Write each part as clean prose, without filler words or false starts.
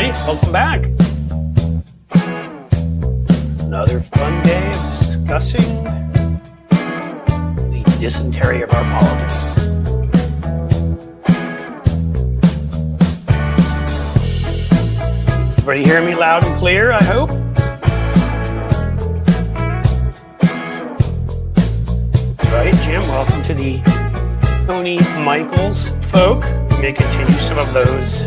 everybody. Welcome back. Another fun day of discussing the dysentery of our politics. Everybody hearing me loud and clear, I hope? That's right, Jim. Welcome to the Tony Michaels folk. We may continue some of those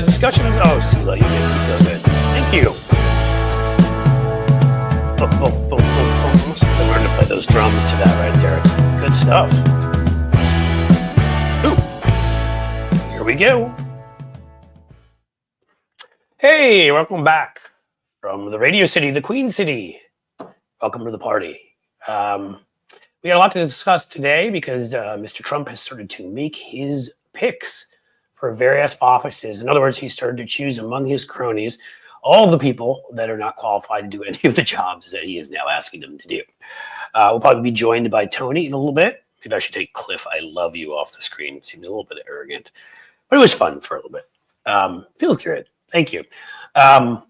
discussions. Oh, Sela, you did so good. Thank you. I learned to play those drums to that right there. It's good stuff. Ooh. Here we go. Hey, welcome back from the Radio City, the Queen City. Welcome to the party. We got a lot to discuss today because Mr. Trump has started to make his picks for various offices. In other words, he started to choose among his cronies all the people that are not qualified to do any of the jobs that he is now asking them to do. We'll probably be joined by Tony in a little bit. Maybe I should take Cliff, I love you off the screen. It seems a little bit arrogant, but it was fun for a little bit. Feels good. Thank you. Wow.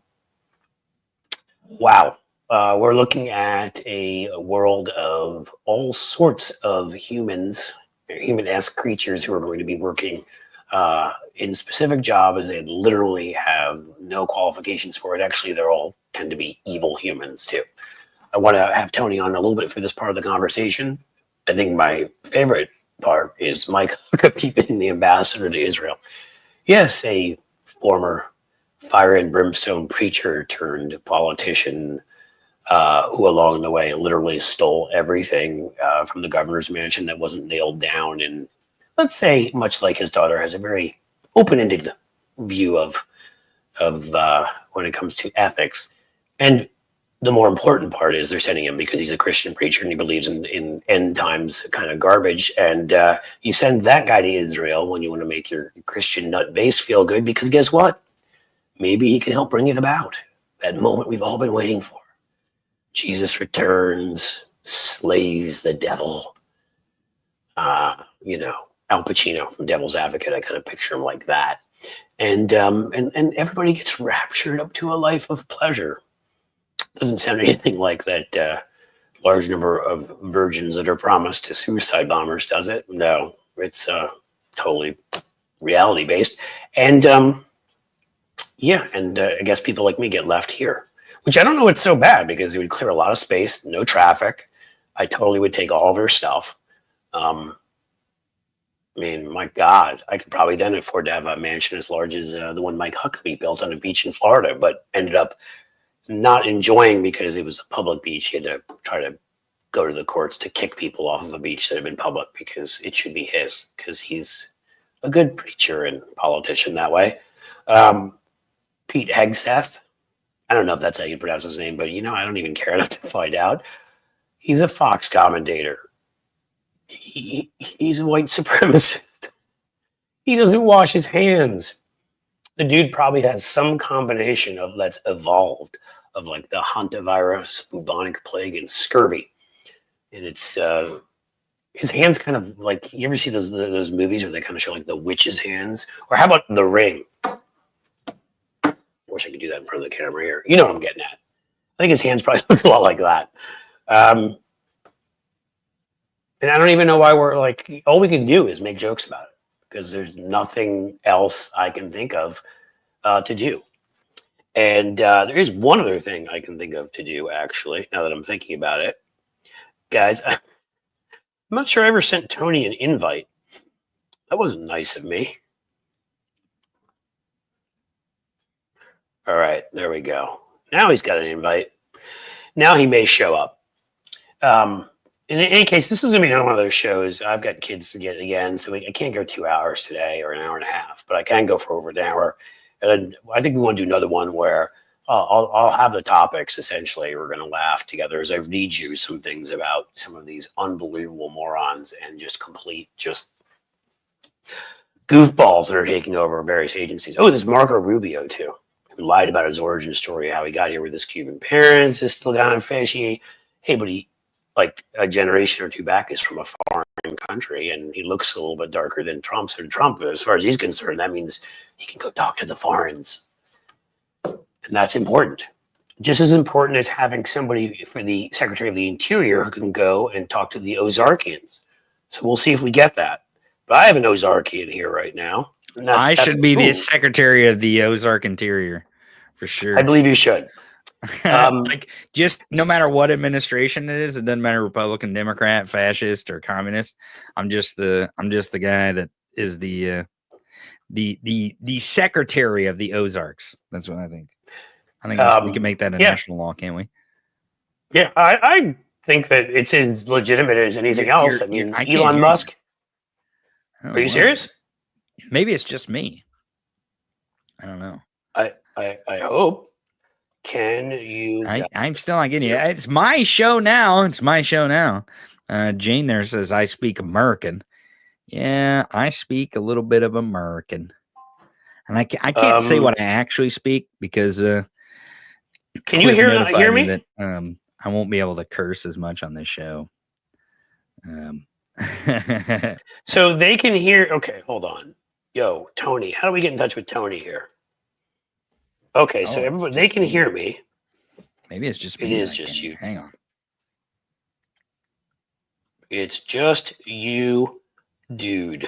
We're looking at a world of all sorts of humans, human-esque creatures who are going to be working in specific jobs. They literally have no qualifications for it. Actually, they're all tend to be evil humans too. I want to have Tony on a little bit for this part of the conversation. I think my favorite part is Mike Huckabee being the ambassador to Israel. Yes, a former fire and brimstone preacher turned politician who along the way literally stole everything from the governor's mansion that wasn't nailed down. And let's say, much like his daughter, has a very open-ended view of when it comes to ethics. And the more important part is they're sending him because he's a Christian preacher and he believes in end times kind of garbage. And you send that guy to Israel when you want to make your Christian nut base feel good, because guess what? Maybe he can help bring it about. That moment we've all been waiting for. Jesus returns, slays the devil. Al Pacino from Devil's Advocate. I kind of picture him like that. And everybody gets raptured up to a life of pleasure. Doesn't sound anything like that large number of virgins that are promised to suicide bombers, does it? No, it's totally reality based. And I guess people like me get left here, which I don't know what's so bad, because it would clear a lot of space, no traffic. I totally would take all of their stuff. I mean, my God, I could probably then afford to have a mansion as large as the one Mike Huckabee built on a beach in Florida, but ended up not enjoying because it was a public beach. He had to try to go to the courts to kick people off of a beach that had been public because it should be his, because he's a good preacher and politician that way. Pete Hegseth. I don't know if that's how you pronounce his name, but I don't even care enough to find out. He's a Fox commentator. He's a white supremacist. He doesn't wash his hands. The dude probably has some combination of that's evolved of like the hantavirus, bubonic plague, and scurvy. And it's his hands kind of like, you ever see those movies where they kind of show like the witch's hands? Or how about The Ring? I wish I could do that in front of the camera here. You know what I'm getting at. I think his hands probably look a lot like that. And I don't even know why we're like, all we can do is make jokes about it, because there's nothing else I can think of to do. And there is one other thing I can think of to do, actually, now that I'm thinking about it. Guys, I'm not sure I ever sent Tony an invite. That wasn't nice of me. All right, there we go. Now he's got an invite. Now he may show up. In any case, this is going to be another one of those shows. I've got kids to get again, so I can't go 2 hours today or an hour and a half, but I can go for over an hour. And I think we want to do another one where I'll have the topics, essentially. We're going to laugh together as I read you some things about some of these unbelievable morons and just complete goofballs that are taking over various agencies. Oh, there's Marco Rubio, too, who lied about his origin story, how he got here with his Cuban parents. Is still kind of fishy. Hey, but he like a generation or two back is from a foreign country, and he looks a little bit darker than Trump. So Trump, as far as he's concerned, that means he can go talk to the foreigners, and that's important. Just as important as having somebody for the Secretary of the Interior who can go and talk to the Ozarkians. So we'll see if we get that. But I have an Ozarkian here right now. I should be the Secretary of the Ozark Interior, for sure. I believe you should. Like, just no matter what administration it is, it doesn't matter Republican, Democrat, fascist, or communist. I'm just the guy that is the Secretary of the Ozarks. That's what I think. I think we can make that a national law, can't we? Yeah, I think that it's as legitimate as anything else. I mean, Elon Musk. Are you serious? Maybe it's just me. I don't know. I hope. Can you? I'm still not getting it. It's my show now. It's my show now. Jane there says I speak American. Yeah, I speak a little bit of American, and I can't say what I actually speak because. Can you hear me? That, I won't be able to curse as much on this show. So they can hear. Okay, hold on. Yo, Tony, how do we get in touch with Tony here? Okay, so everybody, they can hear me. Maybe it's just me. It is just you. Hang on. It's just you, dude.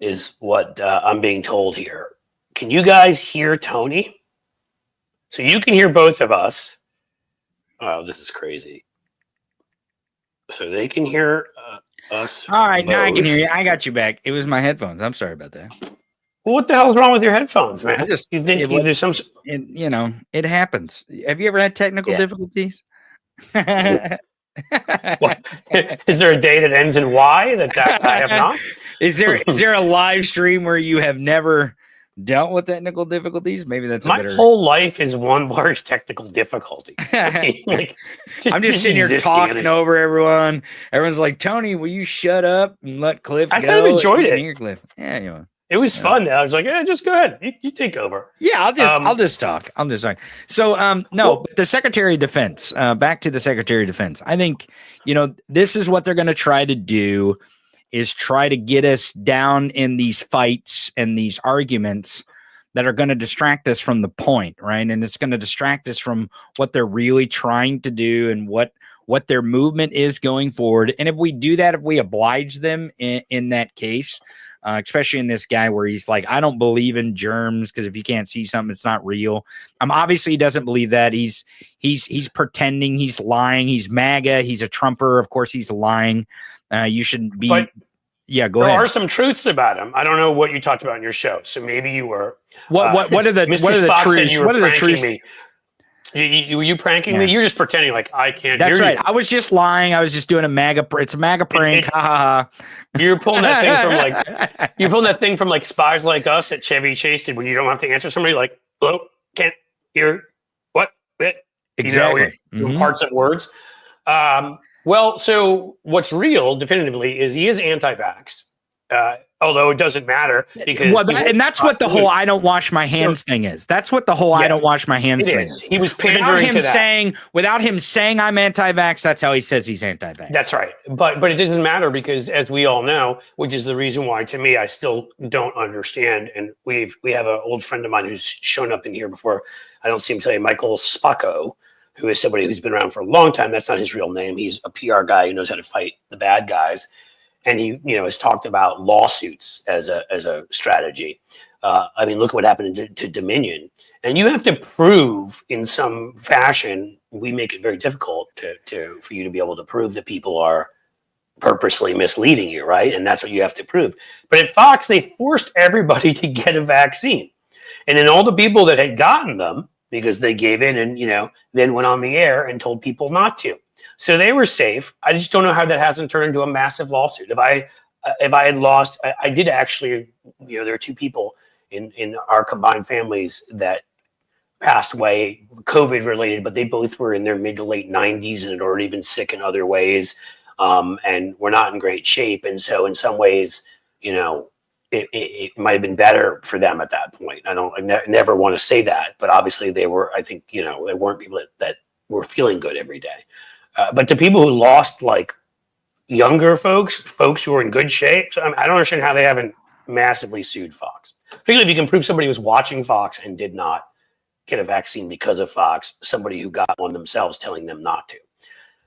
Is what I'm being told here. Can you guys hear Tony? So you can hear both of us. Oh, this is crazy. So they can hear us. All right, both. Now I can hear you. I got you back. It was my headphones. I'm sorry about that. Well, what the hell's wrong with your headphones, man? You think there's some? It happens. Have you ever had technical difficulties? What? Is there a day that ends in Y that I have not? Is there a live stream where you have never dealt with technical difficulties? Maybe that's my whole life is one large technical difficulty. I'm just sitting here talking over everyone. Everyone's like, Tony, will you shut up and let Cliff go? I kind of enjoyed it. Hear Cliff. Yeah, anyway. It was fun. I was like, yeah, just go ahead. You take over. Yeah, I'll just talk. So, but the Secretary of Defense, back to the Secretary of Defense. I think, this is what they're going to try to do is try to get us down in these fights and these arguments that are going to distract us from the point, right? And it's going to distract us from what they're really trying to do and what their movement is going forward. And if we do that, if we oblige them in that case, especially in this guy where he's like, I don't believe in germs because if you can't see something, it's not real. Obviously he doesn't believe that. He's pretending, he's lying, he's MAGA, he's a Trumper. Of course he's lying. You shouldn't be. But go ahead. There are some truths about him. I don't know what you talked about in your show, so maybe you were. What are the truths? What are the truths? Were you pranking me? You're just pretending like I can't hear you. That's right. I was just lying. I was just doing a MAGA. It's a MAGA prank. You're pulling that thing from like Spies Like Us at Chevy Chase did when you don't have to answer somebody like, hello, can't hear what? Exactly. Parts of words. Well, so what's real definitively is he is anti-vax. Although it doesn't matter because that's what the whole I don't wash my hands thing is. That's what the whole I don't wash my hands thing is. He was pandering to that. Without him saying I'm anti-vax, that's how he says he's anti-vax. That's right. But it doesn't matter because as we all know, which is the reason why to me I still don't understand. And we have an old friend of mine who's shown up in here before. I don't see him today, Michael Spacco, who is somebody who's been around for a long time. That's not his real name. He's a PR guy who knows how to fight the bad guys. And he, has talked about lawsuits as a strategy. I mean, look what happened to Dominion. And you have to prove in some fashion. We make it very difficult for you to be able to prove that people are purposely misleading you, right? And that's what you have to prove. But at Fox, they forced everybody to get a vaccine, and then all the people that had gotten them because they gave in and then went on the air and told people not to. So they were safe. I just don't know how that hasn't turned into a massive lawsuit. If I had lost, I did actually, there are two people in our combined families that passed away, COVID related, but they both were in their mid to late 90s and had already been sick in other ways, and were not in great shape. And so in some ways, it might have been better for them at that point. I never want to say that, but obviously they were, I think, they weren't people that were feeling good every day. But to people who lost like younger folks who are in good shape, so I don't understand how they haven't massively sued Fox. Particularly if you can prove somebody was watching Fox and did not get a vaccine because of Fox, somebody who got one themselves telling them not to.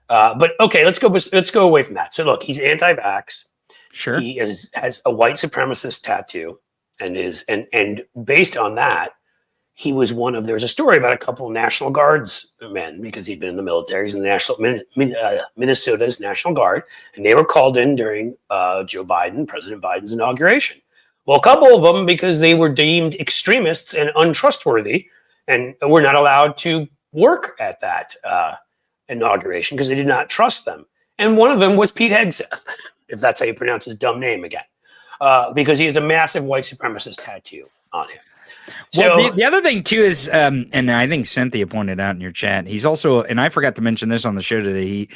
But okay, let's go away from that. So look, he's anti-vax. Sure. He has a white supremacist tattoo, and based on that, he was there's a story about a couple of National Guards men, because he'd been in the military. He's in the Minnesota's National Guard, and they were called in during President Biden's inauguration. Well, a couple of them, because they were deemed extremists and untrustworthy, and were not allowed to work at that inauguration because they did not trust them. And one of them was Pete Hegseth, if that's how you pronounce his dumb name again, because he has a massive white supremacist tattoo on him. Well, the other thing too is, and I think Cynthia pointed out in your chat, he's also, and I forgot to mention this on the show today.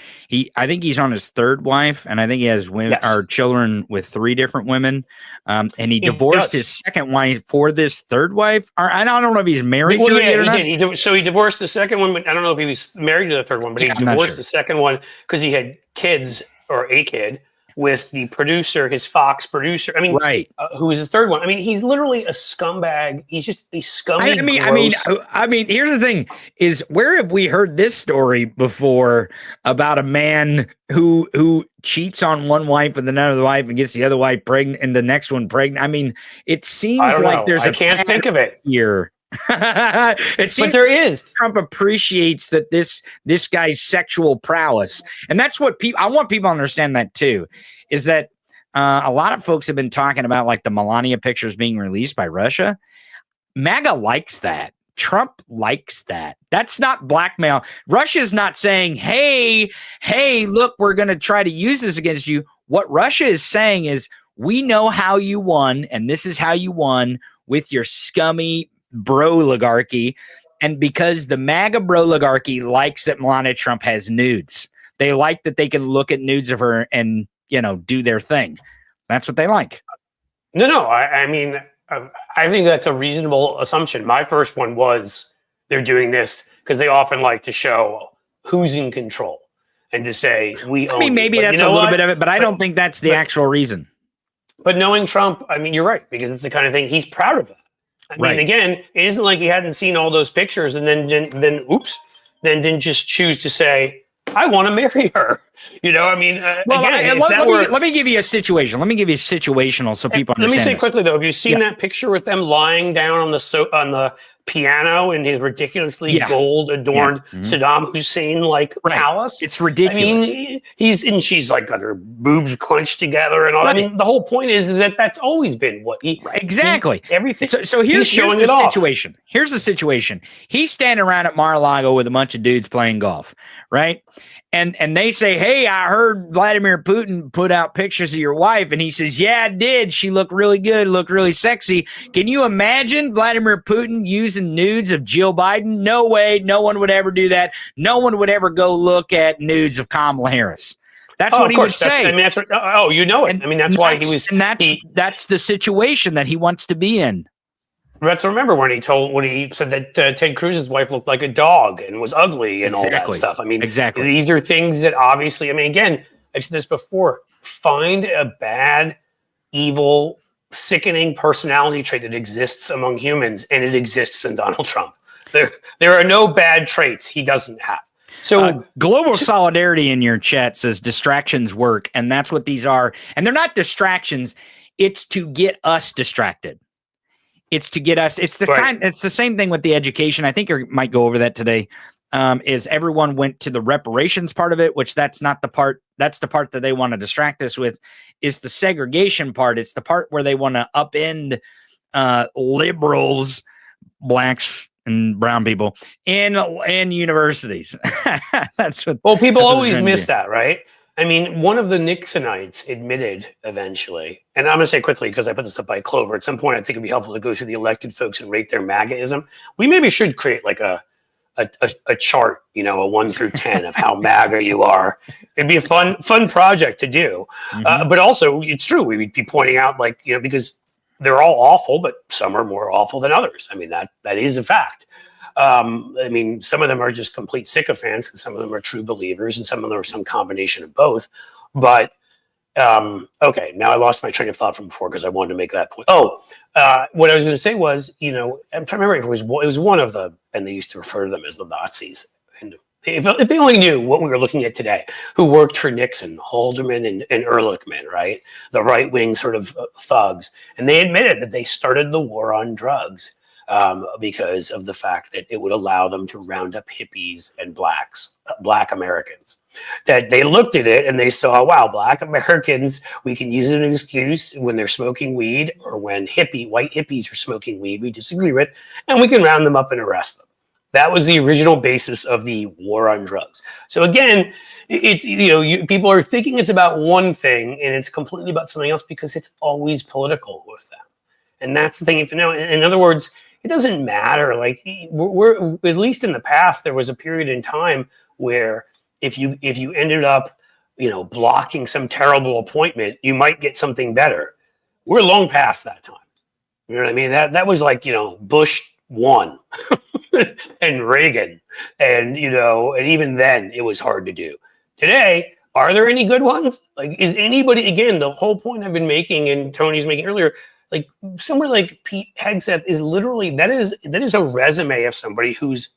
I think he's on his third wife, and I think he has women, or children with 3 different women. And he divorced his second wife for this third wife. Or I don't know if he's married to it or not. He did. So he divorced the second one, but I don't know if he was married to the third one, but he divorced the second one because he had kids, or a kid, with the producer, his Fox producer. I mean, right. Who was the third one? I mean, he's literally a scumbag. He's just a scummy. I mean, here's the thing: is where have we heard this story before about a man who cheats on one wife with another wife and gets the other wife pregnant and the next one pregnant? I mean, it seems like there's I can't think of it here. It seems, but there is. Trump appreciates that this guy's sexual prowess, and that's what I want people to understand that too, is that a lot of folks have been talking about like the Melania pictures being released by Russia. MAGA likes that. Trump likes that. That's not blackmail. Russia's not saying, hey, look, we're going to try to use this against you. What Russia is saying is, we know how you won, and this is how you won with your scummy bro-oligarchy. And because the MAGA bro-oligarchy likes that Melania Trump has nudes, they like that they can look at nudes of her and, do their thing. That's what they like. No, I mean, I think that's a reasonable assumption. My first one was they're doing this because they often like to show who's in control and to say, we own. I mean, maybe that's a little bit of it, but I don't think that's the actual reason. But knowing Trump, I mean, you're right, because it's the kind of thing he's proud of that. I mean, again, it isn't like he hadn't seen all those pictures and then didn't just choose to say, I want to marry her. I mean, let me give you a situation. Let me give you a situational so people understand. Let me say quickly though, have you seen that picture with them lying down on the piano in his ridiculously gold adorned Saddam Hussein palace? It's ridiculous. I mean, she's like got her boobs clenched together and all. Right. I mean, the whole point is that that's always been what exactly everything. So here's the situation. Here's the situation. He's standing around at Mar-a-Lago with a bunch of dudes playing golf, right? And they say, hey, I heard Vladimir Putin put out pictures of your wife. And he says, yeah, I did. She looked really good, looked really sexy. Can you imagine Vladimir Putin using nudes of Jill Biden? No way. No one would ever do that. No one would ever go look at nudes of Kamala Harris. That's what he would say. I mean, that's what, you know it. And, I mean, that's why he was. And that's the situation that he wants to be in. Let's remember when he said that Ted Cruz's wife looked like a dog and was ugly and all that stuff. I mean, these are things that obviously, I mean, again, I've said this before, find a bad, evil, sickening personality trait that exists among humans, and it exists in Donald Trump. There are no bad traits he doesn't have. So global solidarity in your chat says distractions work, and that's what these are. And they're not distractions. It's to get us distracted. It's to get us. It's it's the same thing with the education. I think you might go over that today. Is everyone went to the reparations part of it, which that's not the part. That's the part that they want to distract us with. Is the segregation part. It's the part where they want to upend liberals, blacks, and brown people in universities. That's what. Well, people always miss that, right? I mean, one of the Nixonites admitted eventually, and I'm going to say quickly because I put this up by Clover. At some point, I think it'd be helpful to go through the elected folks and rate their MAGAism. We maybe should create like a chart, a 1 through 10 of how MAGA you are. It'd be a fun project to do. But also, it's true. We would be pointing out, because they're all awful, but some are more awful than others. I mean, that is a fact. I mean, some of them are just complete sycophants, and some of them are true believers, and some of them are some combination of both. But okay, now I lost my train of thought from before because I wanted to make that point. Oh, what I was going to say was, I'm trying to remember if it was one of the, and they used to refer to them as the Nazis. And if they only knew what we were looking at today, who worked for Nixon, Haldeman and Ehrlichman, right? The right wing sort of thugs. And they admitted that they started the war on drugs because of the fact that it would allow them to round up hippies and black Americans. That they looked at it and they saw, wow, black Americans, we can use it as an excuse when they're smoking weed or when white hippies are smoking weed we disagree with, and we can round them up and arrest them. That was the original basis of the war on drugs. So again, it's people are thinking it's about one thing and it's completely about something else because it's always political with them. And that's the thing you have to know. In other words, it doesn't matter. Like we're at least in the past, there was a period in time where if you ended up, blocking some terrible appointment, you might get something better. We're long past that time. You know what I mean? That was like, Bush 1 and Reagan. And, and even then it was hard to do. Today, are there any good ones? Like, is anybody, again, the whole point I've been making and Tony's making earlier, like somewhere like Pete Hegseth is literally, that is a resume of somebody who's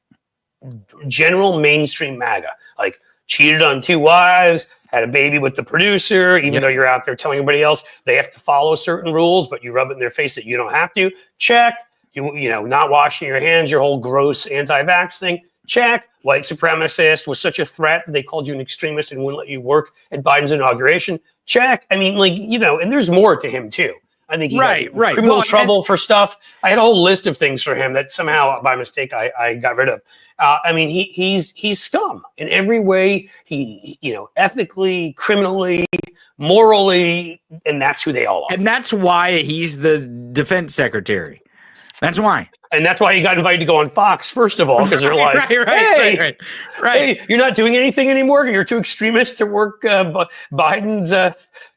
general mainstream MAGA, like cheated on 2 wives, had a baby with the producer, even though you're out there telling everybody else they have to follow certain rules, but you rub it in their face that you don't have to. Check. Not washing your hands, your whole gross anti-vax thing. Check. White supremacist was such a threat that they called you an extremist and wouldn't let you work at Biden's inauguration. Check. I mean, and there's more to him too. I think he got criminal trouble for stuff. I had a whole list of things for him that somehow by mistake I got rid of. I mean, he's scum in every way. He, ethically, criminally, morally, and that's who they all are. And that's why he's the defense secretary. That's why. And that's why he got invited to go on Fox, first of all, because they're like, hey, you're not doing anything anymore. You're too extremist to work Biden's,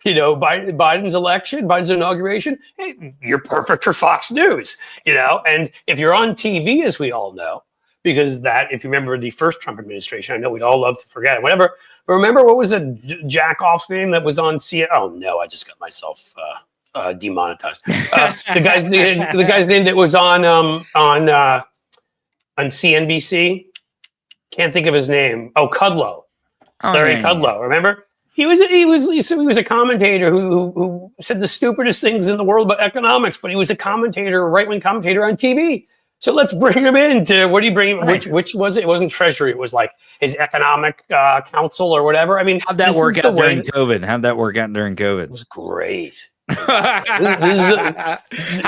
Biden's election, Biden's inauguration. Hey, you're perfect for Fox News, And if you're on TV, as we all know, because if you remember the first Trump administration, I know we'd all love to forget it, whatever. But remember, what was the jack-off's name that was on CNN? Oh, no, I just got myself... demonetized. The guy's name that was on CNBC. Can't think of his name. Oh, Kudlow. Larry Kudlow. Remember? He was a commentator who said the stupidest things in the world about economics, but he was a right-wing commentator on TV. So let's bring him in to, what do you bring him? Which was it? It wasn't Treasury. It was like his economic council or whatever. I mean, how'd that work out during COVID? It was great. How'd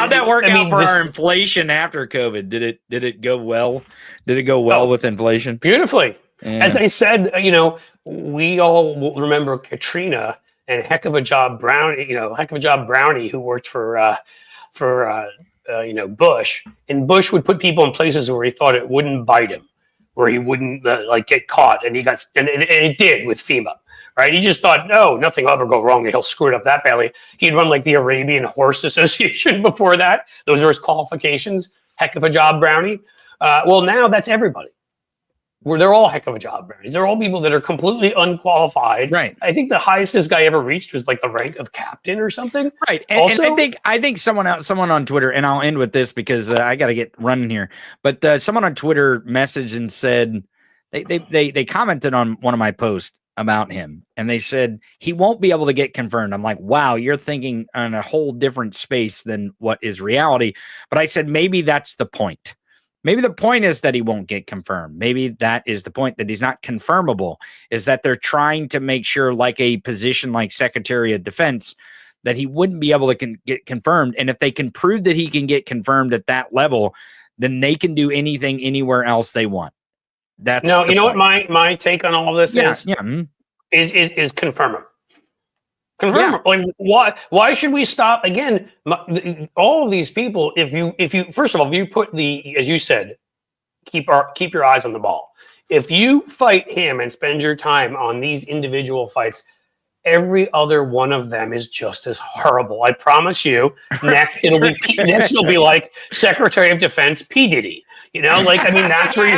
that work out for our inflation after COVID? Did it go well? Did it go well with inflation? Beautifully. Yeah. As I said, we all remember Katrina and heck of a job Brownie who worked for Bush, and Bush would put people in places where he thought it wouldn't bite him, where he wouldn't get caught, and he got and it did with FEMA. Right, he just thought, no, nothing will ever go wrong, and he'll screw it up that badly. He'd run like the Arabian Horse Association before that. Those are his qualifications. Heck of a job, Brownie. Well, now that's everybody. They're all heck of a job brownies. They're all people that are completely unqualified. Right. I think the highest this guy ever reached was like the rank of captain or something. Right. And I think someone on Twitter, and I'll end with this because I got to get running here. But someone on Twitter messaged and said they commented on one of my posts about him, and they said he won't be able to get confirmed. I'm like, wow, you're thinking on a whole different space than what is reality. But I said, maybe that's the point. Maybe the point is that he won't get confirmed. Maybe that is the point, that he's not confirmable, is that they're trying to make sure, like a position like Secretary of Defense, that he wouldn't be able to get confirmed. And if they can prove that he can get confirmed at that level, then they can do anything anywhere else they want. That's no, you know point. What my take on all of this is? Yeah. Is confirm him. Confirm him. Like, why should we stop again? All of these people, if you first of all, if you put as you said, keep your eyes on the ball. If you fight him and spend your time on these individual fights, every other one of them is just as horrible. I promise you. Next, next it'll be like Secretary of Defense P. Diddy. You know, like, I mean, that's where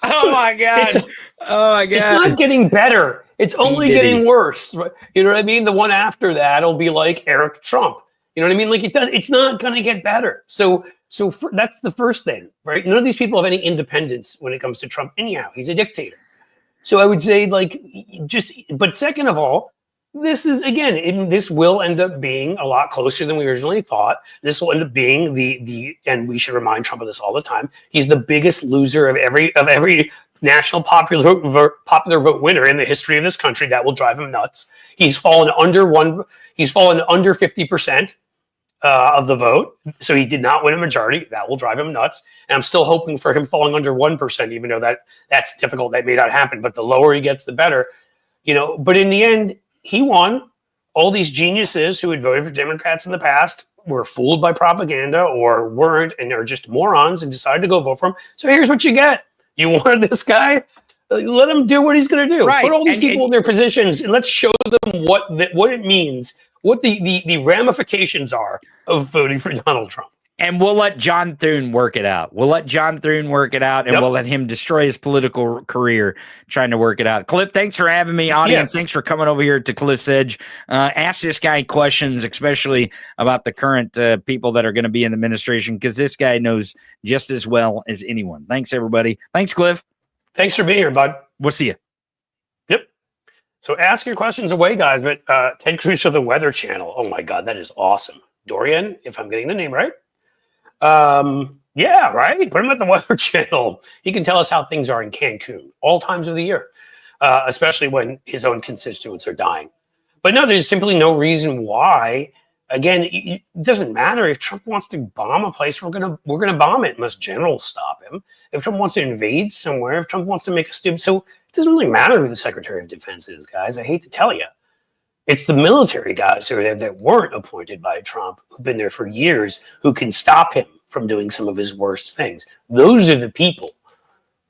oh my god, oh my god, it's not getting better. It's only getting worse. You know what I mean? The one after that will be like Eric Trump. You know what I mean? Like, it's not going to get better. So that's the first thing, right? None of these people have any independence when it comes to Trump. Anyhow, he's a dictator. So I would say, like, but second of all, this is, again, this will end up being a lot closer than we originally thought. This will end up being and we should remind Trump of this all the time. He's the biggest loser of every national popular vote winner in the history of this country. That will drive him nuts. He's fallen under 50% of the vote, so he did not win a majority. That will drive him nuts. And I'm still hoping for him falling under 1%, even though that's difficult. That may not happen, but the lower he gets, the better. You know, but in the end, he won. All these geniuses who had voted for Democrats in the past were fooled by propaganda or weren't and are just morons and decided to go vote for him. So here's what you get. You wanted this guy? Let him do what he's going to do. Right. Put all these people in their positions and let's show them what it means, what the ramifications are of voting for Donald Trump. And we'll let John Thune work it out. We'll let and we'll let him destroy his political career trying to work it out. Cliff, thanks for having me. Audience, thanks for coming over here to Cliff's Edge. Ask this guy questions, especially about the current people that are going to be in the administration, because this guy knows just as well as anyone. Thanks, everybody. Thanks, Cliff. Thanks for being here, bud. We'll see you. Yep. So ask your questions away, guys. But Ted Cruz for the Weather Channel. Oh, my God, that is awesome. Dorian, if I'm getting the name right. Yeah, right. Put him at the Weather Channel. He can tell us how things are in Cancun all times of the year, especially when his own constituents are dying. But no, there's simply no reason why. Again, it doesn't matter if Trump wants to bomb a place. We're gonna bomb it unless generals stop him. If Trump wants to invade somewhere, if Trump wants to make a stupid, so it doesn't really matter who the Secretary of Defense is, guys. I hate to tell you. It's the military guys that weren't appointed by Trump, who've been there for years, who can stop him from doing some of his worst things. Those are the people,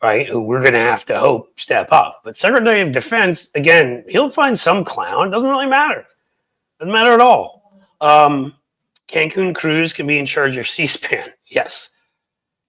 right, who we're going to have to hope step up. But Secretary of Defense, again, he'll find some clown. Doesn't really matter. Doesn't matter at all. Cancun Cruz can be in charge of C-SPAN. Yes.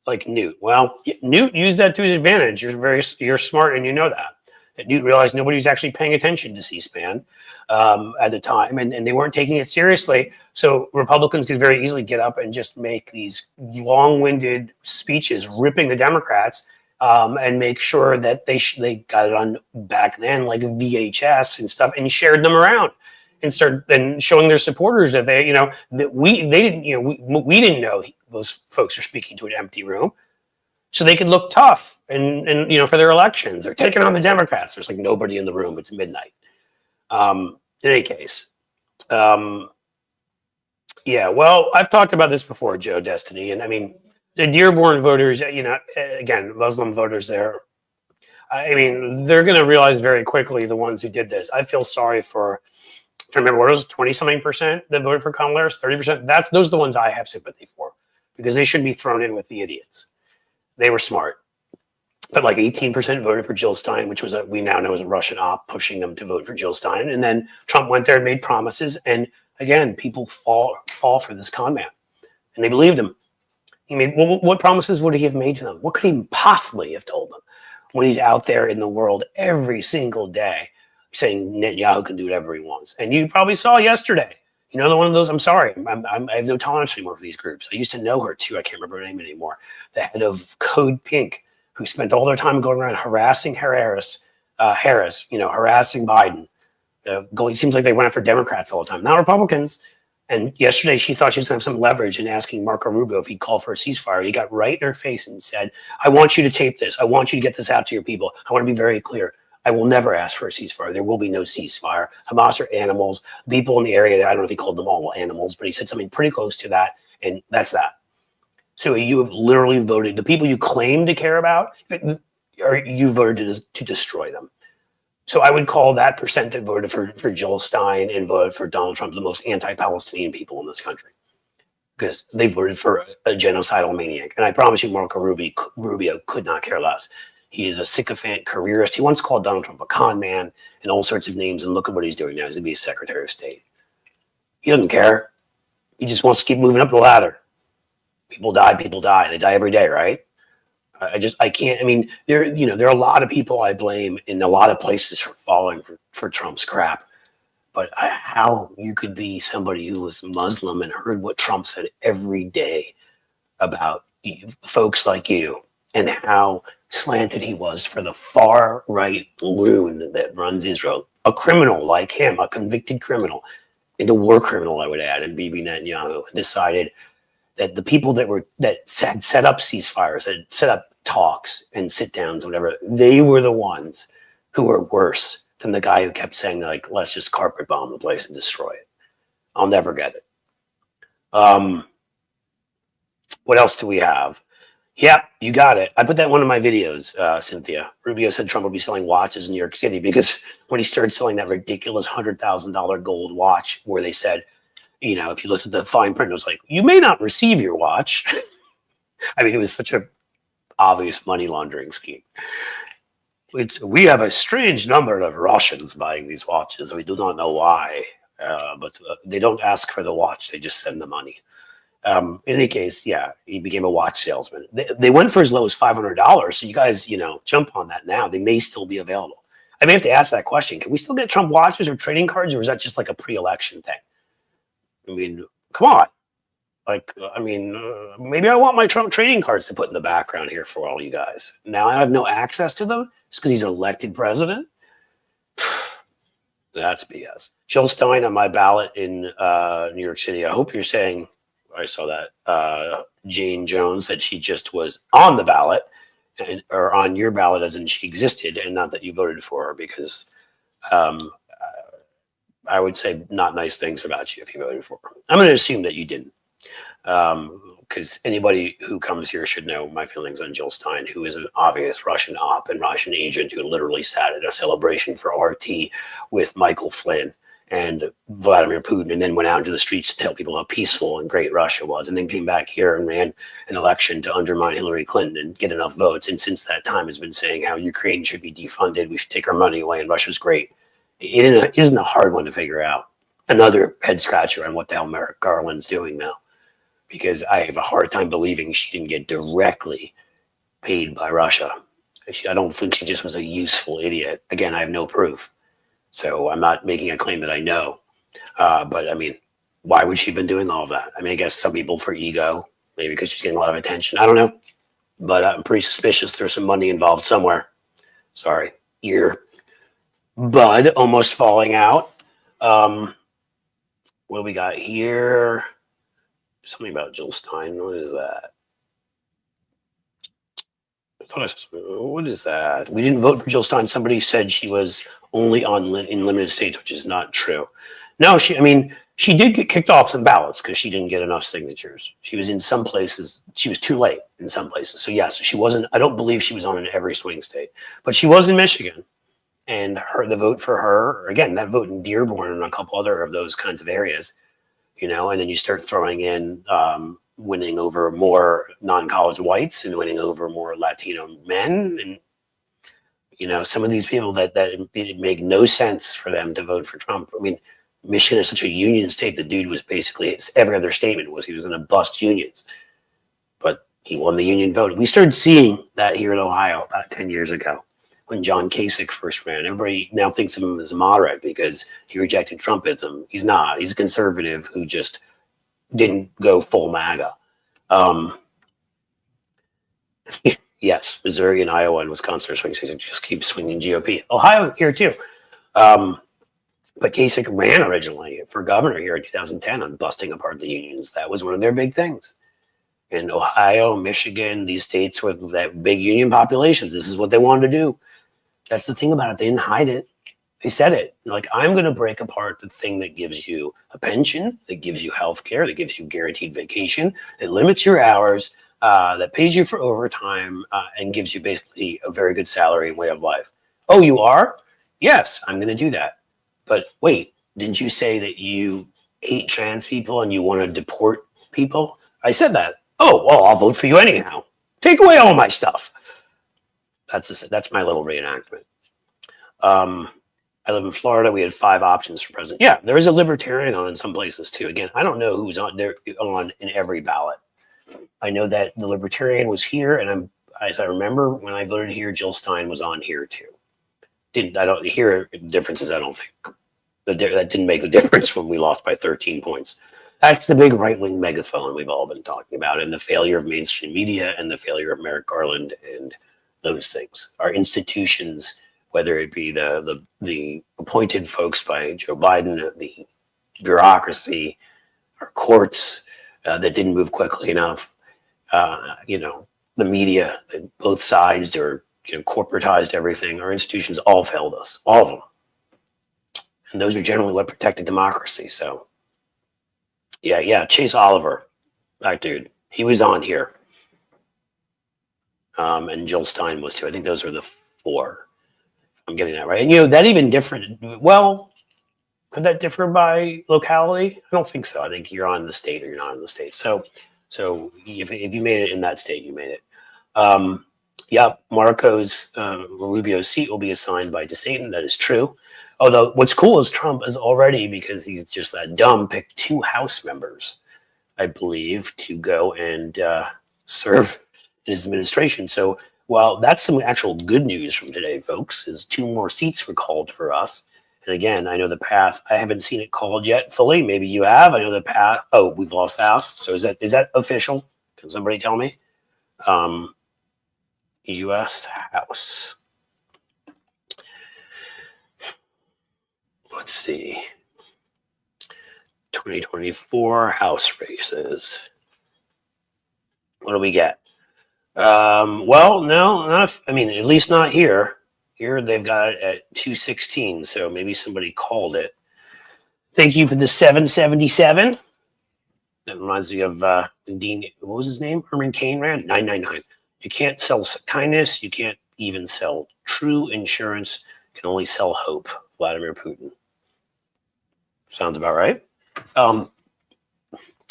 Like Newt. Well, Newt used that to his advantage. You're smart and you know that. That Newt realized nobody was actually paying attention to C-SPAN at the time, and they weren't taking it seriously. So Republicans could very easily get up and just make these long-winded speeches ripping the Democrats and make sure that they got it on back then like VHS and stuff and shared them around and start then showing their supporters that we didn't know those folks are speaking to an empty room. So they could look tough and for their elections. They're taking on the Democrats. There's like nobody in the room. It's midnight. In any case. Well, I've talked about this before, Joe Destiny. And I mean, the Dearborn voters, again, Muslim voters there. I mean, they're going to realize very quickly, the ones who did this. I feel sorry for, I remember what it was, 20-something% that voted for Kamala Harris, 30%. Those are the ones I have sympathy for because they shouldn't be thrown in with the idiots. They were smart. But like 18% voted for Jill Stein, which was we now know is a Russian op pushing them to vote for Jill Stein. And then Trump went there and made promises. And again, people fall for this con man. And they believed him. He made, what promises would he have made to them? What could he possibly have told them when he's out there in the world every single day saying Netanyahu can do whatever he wants? And you probably saw yesterday, one of those, I'm sorry, I have no tolerance anymore for these groups. I used to know her too. I can't remember her name anymore. The head of Code Pink, who spent all their time going around harassing Harris, harassing Biden. It seems like they went after Democrats all the time, not Republicans. And yesterday she thought she was going to have some leverage in asking Marco Rubio if he'd call for a ceasefire. He got right in her face and said, I want you to tape this. I want you to get this out to your people. I want to be very clear. I will never ask for a ceasefire. There will be no ceasefire. Hamas are animals. People in the area, I don't know if he called them all animals, but he said something pretty close to that. And that's that. So you have literally voted, the people you claim to care about, you voted to destroy them. So I would call that percent that voted for Jill Stein and voted for Donald Trump the most anti-Palestinian people in this country. Because they voted for a genocidal maniac. And I promise you, Marco Rubio could not care less. He is a sycophant careerist. He once called Donald Trump a con man and all sorts of names. And look at what he's doing now. He's going to be Secretary of State. He doesn't care. He just wants to keep moving up the ladder. People die. People die. They die every day, right? I can't. I mean, there are a lot of people I blame in a lot of places for falling for Trump's crap. But how you could be somebody who was Muslim and heard what Trump said every day about folks like you and how slanted he was for the far right loon that runs Israel, a criminal like him, a convicted criminal, and a war criminal, I would add, and Bibi Netanyahu decided that the people that set up ceasefires, that set up talks and sit downs, whatever, they were the ones who were worse than the guy who kept saying, like, let's just carpet bomb the place and destroy it. I'll never get it. What else do we have? Yeah, you got it. I put that in one of my videos, Cynthia. Rubio said Trump will be selling watches in New York City because when he started selling that ridiculous $100,000 gold watch where they said, if you looked at the fine print, it was like, you may not receive your watch. I mean, it was such a obvious money laundering scheme. We have a strange number of Russians buying these watches. We do not know why, but they don't ask for the watch. They just send the money. In any case, yeah, he became a watch salesman. They went for as low as $500. So you guys, jump on that now. They may still be available. I may have to ask that question. Can we still get Trump watches or trading cards, or is that just like a pre-election thing? I mean, come on. Maybe I want my Trump trading cards to put in the background here for all you guys. Now I have no access to them just because he's an elected president. That's BS. Jill Stein on my ballot in New York City. I hope you're saying, I saw that Jane Jones said she just was on the ballot or on your ballot as in she existed and not that you voted for her, because I would say not nice things about you if you voted for her. I'm going to assume that you didn't. Because anybody who comes here should know my feelings on Jill Stein, who is an obvious Russian op and Russian agent who literally sat at a celebration for RT with Michael Flynn and Vladimir Putin, and then went out into the streets to tell people how peaceful and great Russia was, and then came back here and ran an election to undermine Hillary Clinton and get enough votes. And since that time has been saying how Ukraine should be defunded, we should take our money away, and Russia's great. It isn't a hard one to figure out. Another head scratcher on what the hell Merrick Garland's doing now, because I have a hard time believing she didn't get directly paid by Russia. I don't think she just was a useful idiot. Again, I have no proof. So I'm not making a claim that I know. But I mean, why would she have been doing all of that? I mean, I guess some people for ego, maybe because she's getting a lot of attention. I don't know. But I'm pretty suspicious there's some money involved somewhere. Sorry, ear. Bud almost falling out. What do we got here? Something about Jill Stein. What is that? What is that? We didn't vote for Jill Stein. Somebody said she was only in limited states, which is not true. No, she did get kicked off some ballots because she didn't get enough signatures. She was in some places. She was too late in some places. So yes, she wasn't. I don't believe she was on in every swing state, but she was in Michigan. And the vote for her, again, that vote in Dearborn and a couple other of those kinds of areas, and then you start throwing in winning over more non-college whites and winning over more Latino men. And, some of these people that it make no sense for them to vote for Trump. I mean, Michigan is such a union state. The dude was basically, every other statement was he was going to bust unions. But he won the union vote. We started seeing that here in Ohio about 10 years ago when John Kasich first ran. Everybody now thinks of him as a moderate because he rejected Trumpism. He's not. He's a conservative who just didn't go full MAGA. Yes, Missouri and Iowa and Wisconsin are swing states. Just keep swinging GOP. Ohio here too. But Kasich ran originally for governor here in 2010 on busting apart the unions. That was one of their big things. In Ohio, Michigan, these states with that big union populations, this is what they wanted to do. That's the thing about it. They didn't hide it. They said it. Like, I'm going to break apart the thing that gives you a pension, that gives you health care, that gives you guaranteed vacation, that limits your hours, that pays you for overtime, and gives you basically a very good salary and way of life. Oh, you are? Yes, I'm going to do that. But wait, didn't you say that you hate trans people and you want to deport people? I said that. Oh, well, I'll vote for you anyhow. Take away all my stuff. That's my little reenactment. I live in Florida. We had 5 options for president. Yeah, there is a libertarian on in some places too. Again, I don't know who's on there on in every ballot. I know that the libertarian was here, and as I remember when I voted here, Jill Stein was on here too. I don't hear differences. I don't think that didn't make the difference when we lost by 13 points. That's the big right-wing megaphone we've all been talking about, and the failure of mainstream media and the failure of Merrick Garland and those things. Our institutions, whether it be the appointed folks by Joe Biden, the bureaucracy, our courts that didn't move quickly enough, the media, both sides or corporatized everything. Our institutions all failed us, all of them, and those are generally what protected democracy. So, yeah, Chase Oliver, that dude, he was on here, and Jill Stein was too. I think those were the 4. I'm getting that right. And that even different. Well, could that differ by locality? I don't think so. I think you're on the state or you're not in the state. So if you made it in that state, you made it. Marco's Rubio's seat will be assigned by DeSantis. That is true. Although what's cool is Trump is already, because he's just that dumb, picked 2 House members, I believe, to go and serve in his administration. So while that's some actual good news from today, folks, is 2 more seats were called for us. And again, I know the path. I haven't seen it called yet fully. Maybe you have. I know the path. Oh, we've lost the House. So is that official? Can somebody tell me? U.S. House. Let's see. 2024 House races. What do we get? Well, no, at least not here. Here they've got it at 216, so maybe somebody called it. Thank you for the 777. That reminds me of Dean, what was his name? Herman Cain ran 999. You can't sell kindness. You can't even sell true insurance. You can only sell hope. Vladimir Putin. Sounds about right.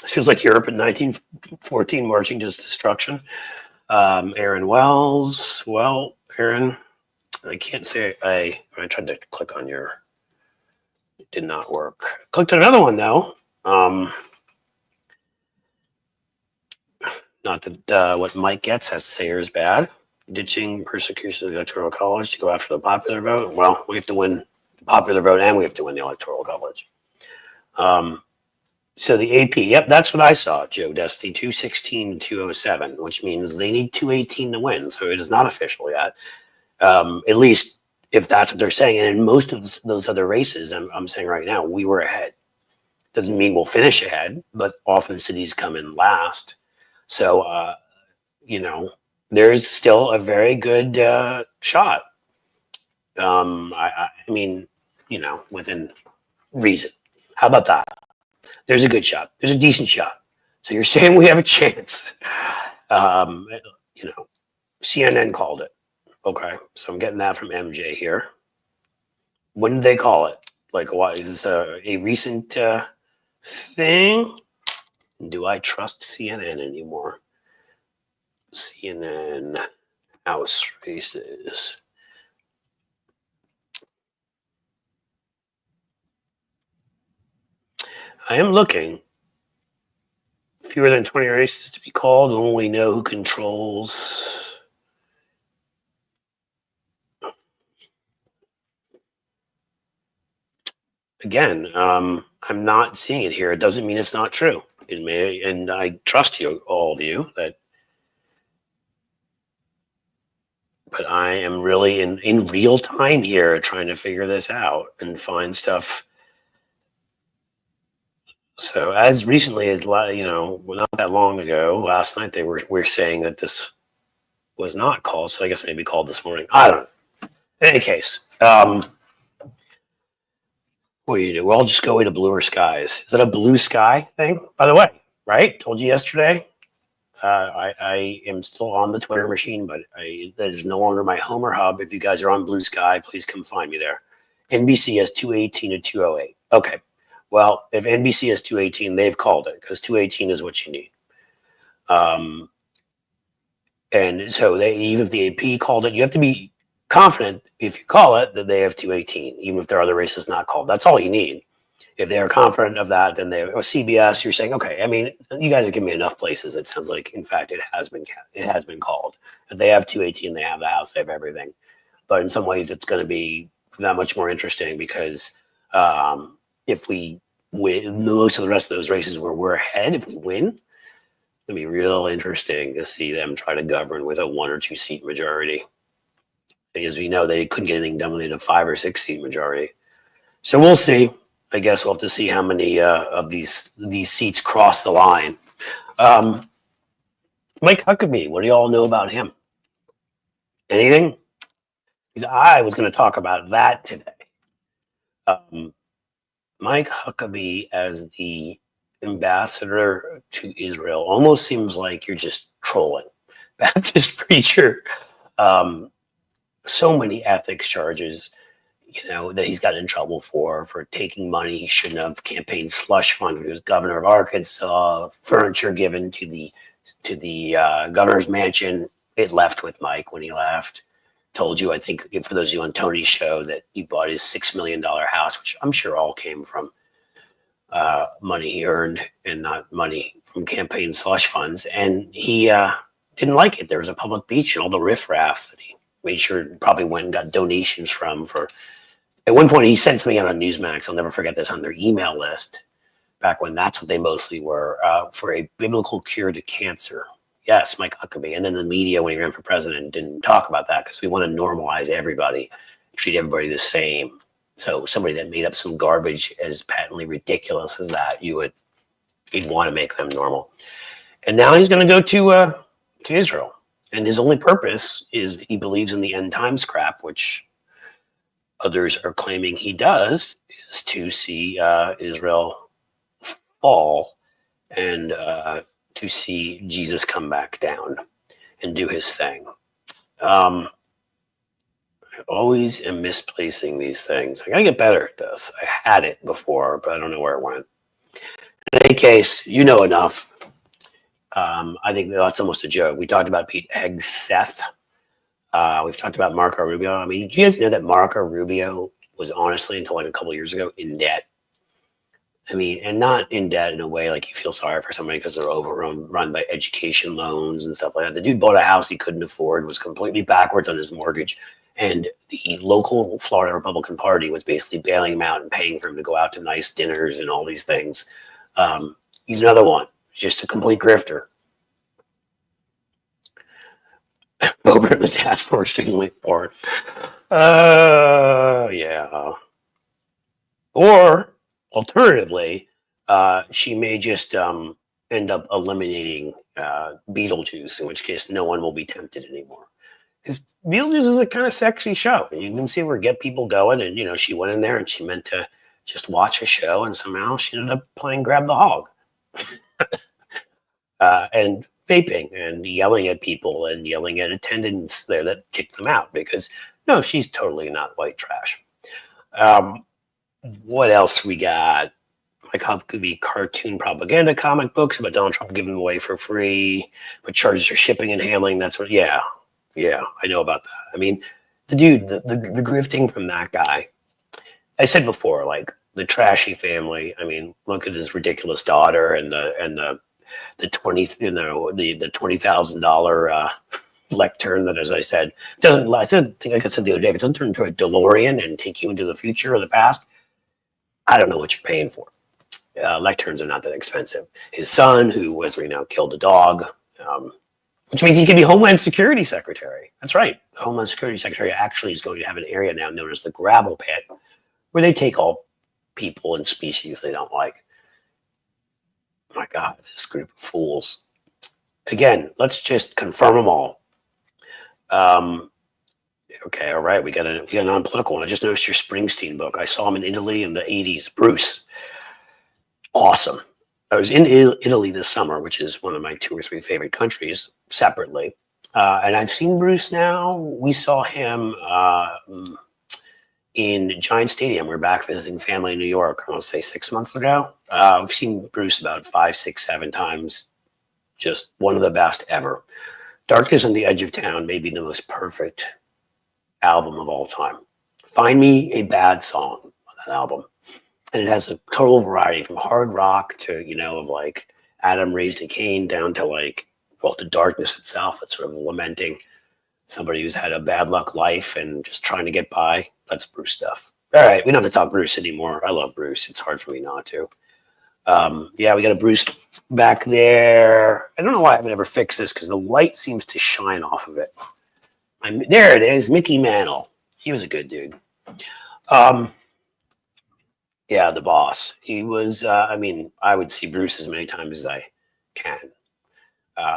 This feels like Europe in 1914 marching to destruction. Aaron Wells. Well, Aaron, I can't say I tried to click on your. It did not work. Clicked on another one though. Not that what Mike Getz has to say here is bad. Ditching persecution of the Electoral College to go after the popular vote. Well, we have to win the popular vote and we have to win the Electoral College. So the AP, yep, that's what I saw, Joe Destiny, 216 207, which means they need 218 to win. So it is not official yet. At least if that's what they're saying. And in most of those other races, I'm saying right now, we were ahead. Doesn't mean we'll finish ahead, but often cities come in last. So, there's still a very good shot. I mean, within reason. How about that? There's a good shot. There's a decent shot. So you're saying we have a chance. CNN called it. Okay, so I'm getting that from MJ here. When did they call it? Like, why is this a recent thing? Do I trust CNN anymore? CNN House races. I am looking. Fewer than 20 races to be called. Only know who controls. Again, I'm not seeing it here. It doesn't mean it's not true. It may, and I trust you, all of you, but I am really in real time here trying to figure this out and find stuff. So as recently as not that long ago, last night they were saying that this was not called. So I guess maybe called this morning. I don't know. In any case, what do you do? We'll just go into bluer skies. Is that a blue sky thing? By the way, right? Told you yesterday. I am still on the Twitter machine, but that is no longer my home or hub. If you guys are on Blue Sky, please come find me there. NBC has 218 to 208. Okay. Well, if NBC has 218, they've called it because 218 is what you need. And so they, even if the AP called it, you have to be confident if you call it that they have 218, even if there are other races not called. That's all you need. If they are confident of that, then they, or CBS, you're saying, okay, I mean, you guys have given me enough places. It sounds like, in fact, it has been called. If they have 218, they have the House, they have everything. But in some ways, it's going to be that much more interesting because if we win most of the rest of those races where we're ahead, if we win, it'll be real interesting to see them try to govern with a 1 or 2 seat majority. As we know, they couldn't get anything done with a 5 or 6 seat majority. So we'll see. I guess we'll have to see how many of these seats cross the line. Mike Huckabee, what do you all know about him? Anything? Because I was going to talk about that today. Mike Huckabee as the ambassador to Israel almost seems like you're just trolling. Baptist preacher, so many ethics charges, you know, that he's got in trouble for taking money he shouldn't have, campaign slush fund when he was governor of Arkansas, furniture given to the governor's mansion. It left with Mike when he left. Told you, I think, for those of you on Tony's show, that he bought his $6 million house, which I'm sure all came from money he earned and not money from campaign slush funds. And he didn't like it. There was a public beach and all the riffraff that he made sure probably went and got donations from. For at one point, he sent something out on Newsmax. I'll never forget this, on their email list, back when that's what they mostly were, for a biblical cure to cancer. Yes, Mike Huckabee. And then the media, when he ran for president, didn't talk about that because we want to normalize everybody, treat everybody the same. So somebody that made up some garbage as patently ridiculous as that, you'd want to make them normal. And now he's going to go to Israel. And his only purpose is he believes in the end times crap, which others are claiming he does, is to see Israel fall and to see Jesus come back down and do his thing. I always am misplacing these things. I gotta get better at this. I had it before, but I don't know where it went. In any case, you know enough. I think that's almost a joke. We talked about Pete Hegseth. We've talked about Marco Rubio. I mean, do you guys know that Marco Rubio was honestly, until like a couple of years ago, in debt? I mean, and not in debt in a way like you feel sorry for somebody because they're overrun by education loans and stuff like that. The dude bought a house he couldn't afford, was completely backwards on his mortgage, and the local Florida Republican Party was basically bailing him out and paying for him to go out to nice dinners and all these things. He's another one, just a complete grifter. Over the task force doing report. Yeah. Or alternatively, she may just end up eliminating Beetlejuice, in which case no one will be tempted anymore. Because Beetlejuice is a kind of sexy show. And you can see where get people going. And, you know, she went in there and she meant to just watch a show, and somehow she ended up playing Grab the Hog. And vaping and yelling at people and yelling at attendants there that kicked them out because, no, she's totally not white trash. What else we got? Like, how could be cartoon propaganda comic books about Donald Trump giving them away for free, but charges for shipping and handling. That's what, yeah, I know about that. I mean, the dude, the grifting from that guy. I said before, like the trashy family. I mean, look at his ridiculous daughter and the $20,000 lectern that, as I said, doesn't. I think like I said the other day, if it doesn't turn into a DeLorean and take you into the future or the past, I don't know what you're paying for. Lecterns are not that expensive. His son, who, as we know, killed a dog, which means he can be Homeland Security Secretary. That's right. The Homeland Security Secretary actually is going to have an area now known as the gravel pit, where they take all people and species they don't like. My God, this group of fools. Again, let's just confirm them all. Okay, all right, we got a non-political one. I just noticed your Springsteen book. I saw him in Italy in the 80s. Bruce. Awesome. I was in Italy this summer, which is one of my 2 or 3 favorite countries separately. And I've seen Bruce now. We saw him in Giant Stadium. We were back visiting family in New York, I want to say 6 months ago. We've seen Bruce about 5, 6, 7 times. Just one of the best ever. Darkness on the Edge of Town may be the most perfect album of all time. Find me a bad song on that album. And it has a total variety from hard rock to, of like Adam Raised a Cain down to like, well, to Darkness itself. It's sort of lamenting somebody who's had a bad luck life and just trying to get by. That's Bruce stuff. All right, we don't have to talk Bruce anymore. I love Bruce. It's hard for me not to. Yeah, we got a Bruce back there. I don't know why I haven't ever fixed this because the light seems to shine off of it. There it is, Mickey Mantle. He was a good dude. Yeah, the boss. He was. I would see Bruce as many times as I can.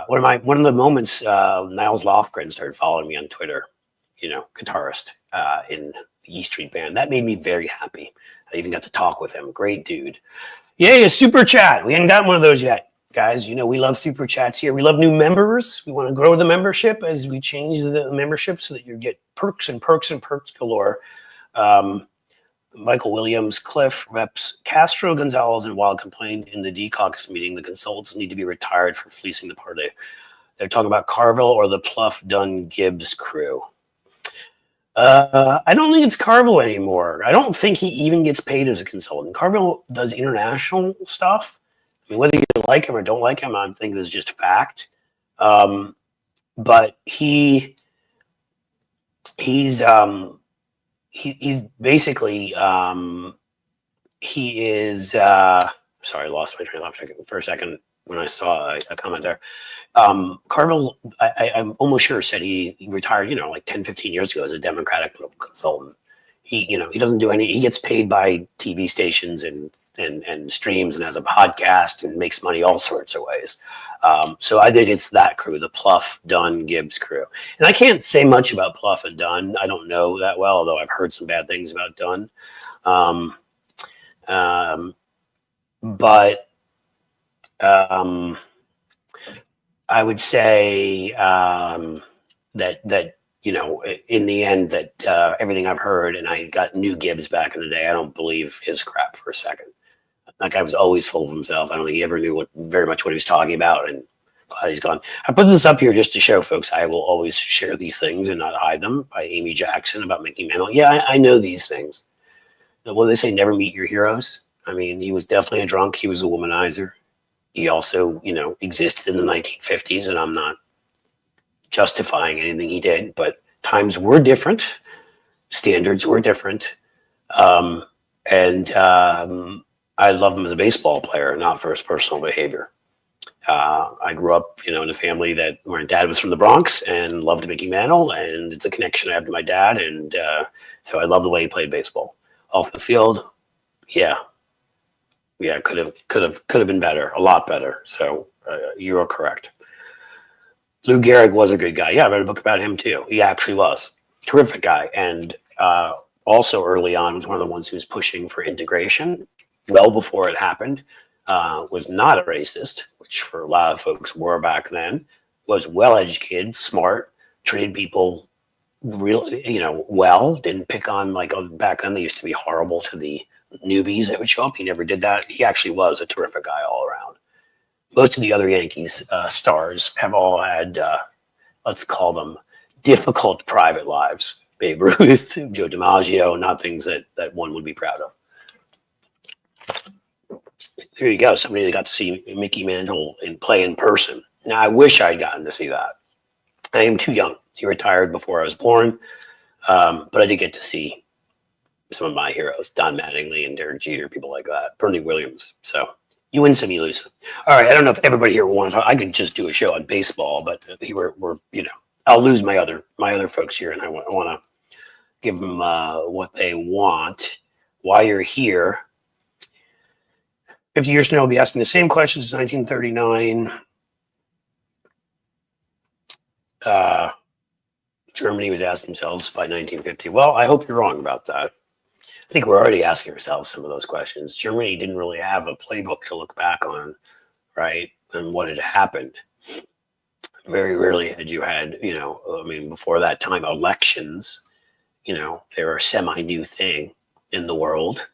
One of the moments Niles Lofgren started following me on Twitter. Guitarist in the E Street Band. That made me very happy. I even got to talk with him. Great dude. Yay, a super chat. We haven't gotten one of those yet, guys. We love super chats here. We love new members. We want to grow the membership as we change the membership so that you get perks galore. Michael Williams, Cliff, Reps, Castro, Gonzalez, and Wild complained in the D-Caucus meeting the consultants need to be retired for fleecing the party. They're talking about Carville or the Pluff Dunn Gibbs crew. I don't think it's Carville anymore. I don't think he even gets paid as a consultant. Carville does international stuff. I mean, whether you like him or don't like him, I think this is just fact. But he's basically he is. Sorry, I lost my train of thought for a second when I saw a comment there. Carville, I'm almost sure said he retired, like 10, 15 years ago as a Democratic political consultant. He doesn't do any, he gets paid by TV stations and streams and has a podcast and makes money all sorts of ways. So I think it's that crew, the Pluff, Dunn, Gibbs crew. And I can't say much about Pluff and Dunn. I don't know that well, although I've heard some bad things about Dunn. But I would say that in the end, that everything I've heard, and I got new Gibbs back in the day, I don't believe his crap for a second. That guy was always full of himself. I don't think he ever knew very much what he was talking about, and glad he's gone. I put this up here just to show folks I will always share these things and not hide them, by Amy Jackson about Mickey Mantle. Yeah, I know these things. Well, they say never meet your heroes. I mean, he was definitely a drunk. He was a womanizer. He also, existed in the 1950s, and I'm not justifying anything he did, but times were different. Standards were different. And I love him as a baseball player, not for his personal behavior. I grew up, in a family where my dad was from the Bronx and loved Mickey Mantle, and it's a connection I have to my dad. And so I love the way he played baseball. Off the field, yeah, could have been better, a lot better. So you are correct. Lou Gehrig was a good guy. Yeah, I read a book about him too. He actually was terrific guy, and also early on was one of the ones who was pushing for integration well before it happened. Was not a racist, which for a lot of folks were back then. Was well educated, smart, treated people really, well. Didn't pick on back then they used to be horrible to the newbies that would show up. He never did that. He actually was a terrific guy all around. Most of the other Yankees stars have all had, let's call them, difficult private lives. Babe Ruth, Joe DiMaggio, not things that one would be proud of. There you go. Somebody that got to see Mickey Mantle play in person. Now, I wish I'd gotten to see that. I am too young. He retired before I was born, but I did get to see some of my heroes, Don Mattingly and Derek Jeter, people like that, Bernie Williams. So you win some, you lose some. All right, I don't know if everybody here will want to talk. I could just do a show on baseball, but we're I'll lose my other folks here, and I want to give them what they want. While you're here, 50 years from now, I'll be asking the same questions as 1939. Germany was asking themselves by 1950. Well, I hope you're wrong about that. I think we're already asking ourselves some of those questions. Germany didn't really have a playbook to look back on, right? And what had happened. Very rarely had you had, before that time, elections, they were a semi-new thing in the world.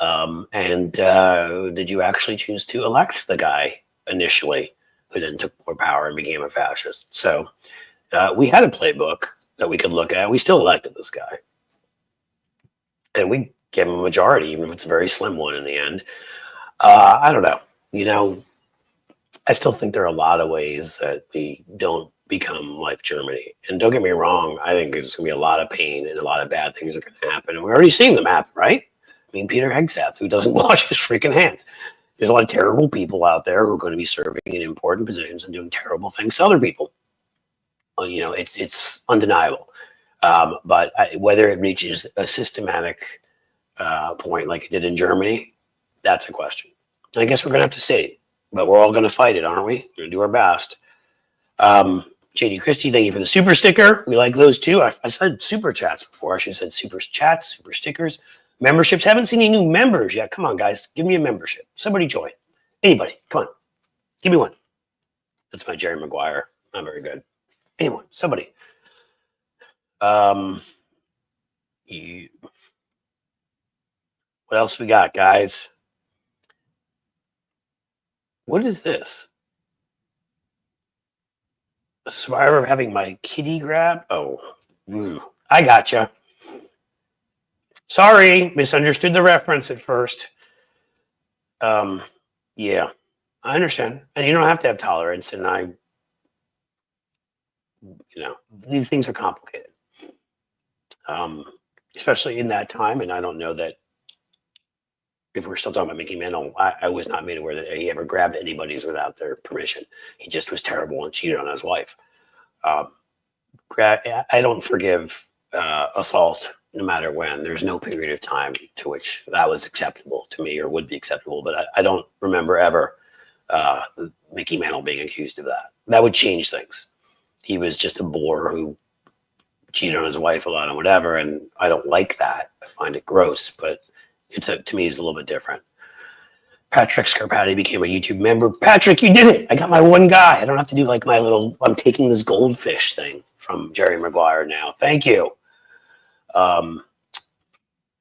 And did you actually choose to elect the guy initially who then took more power and became a fascist. So we had a playbook that we could look at. We still elected this guy. And we gave him a majority, even if it's a very slim one in the end. I don't know. You know, I still think there are a lot of ways that we don't become like Germany. And don't get me wrong, I think there's going to be a lot of pain and a lot of bad things are going to happen. And we're already seeing them happen, right? I mean, Peter Hegseth, who doesn't wash his freaking hands. There's a lot of terrible people out there who are going to be serving in important positions and doing terrible things to other people. Well, you know, it's undeniable. But whether it reaches a systematic point like it did in Germany, that's a question. I guess we're going to have to see. But we're all going to fight it, aren't we? We're going to do our best. JD Christie, thank you for the super sticker. We like those too. I said super chats before. I should have said super chats, super stickers. Memberships. Haven't seen any new members yet. Come on, guys. Give me a membership. Somebody join. Anybody. Come on. Give me one. That's my Jerry Maguire. Not very good. Anyone. Somebody. What else we got, guys? What is this? A survivor of having my kitty grabbed? Oh, I gotcha. Sorry, misunderstood the reference at first. Yeah, I understand. And you don't have to have tolerance. And these things are complicated. Especially in that time. And I don't know that if we're still talking about Mickey Mantle, I was not made aware that he ever grabbed anybody's without their permission. He just was terrible and cheated on his wife. I don't forgive assault no matter when. There's no period of time to which that was acceptable to me or would be acceptable. But I don't remember ever Mickey Mantle being accused of that. That would change things. He was just a bore who cheated on his wife a lot and whatever. And I don't like that. I find it gross, but to me, it's a little bit different. Patrick Scarpati became a YouTube member. Patrick, you did it. I got my one guy. I don't have to do like my little, I'm taking this goldfish thing from Jerry Maguire now. Thank you. All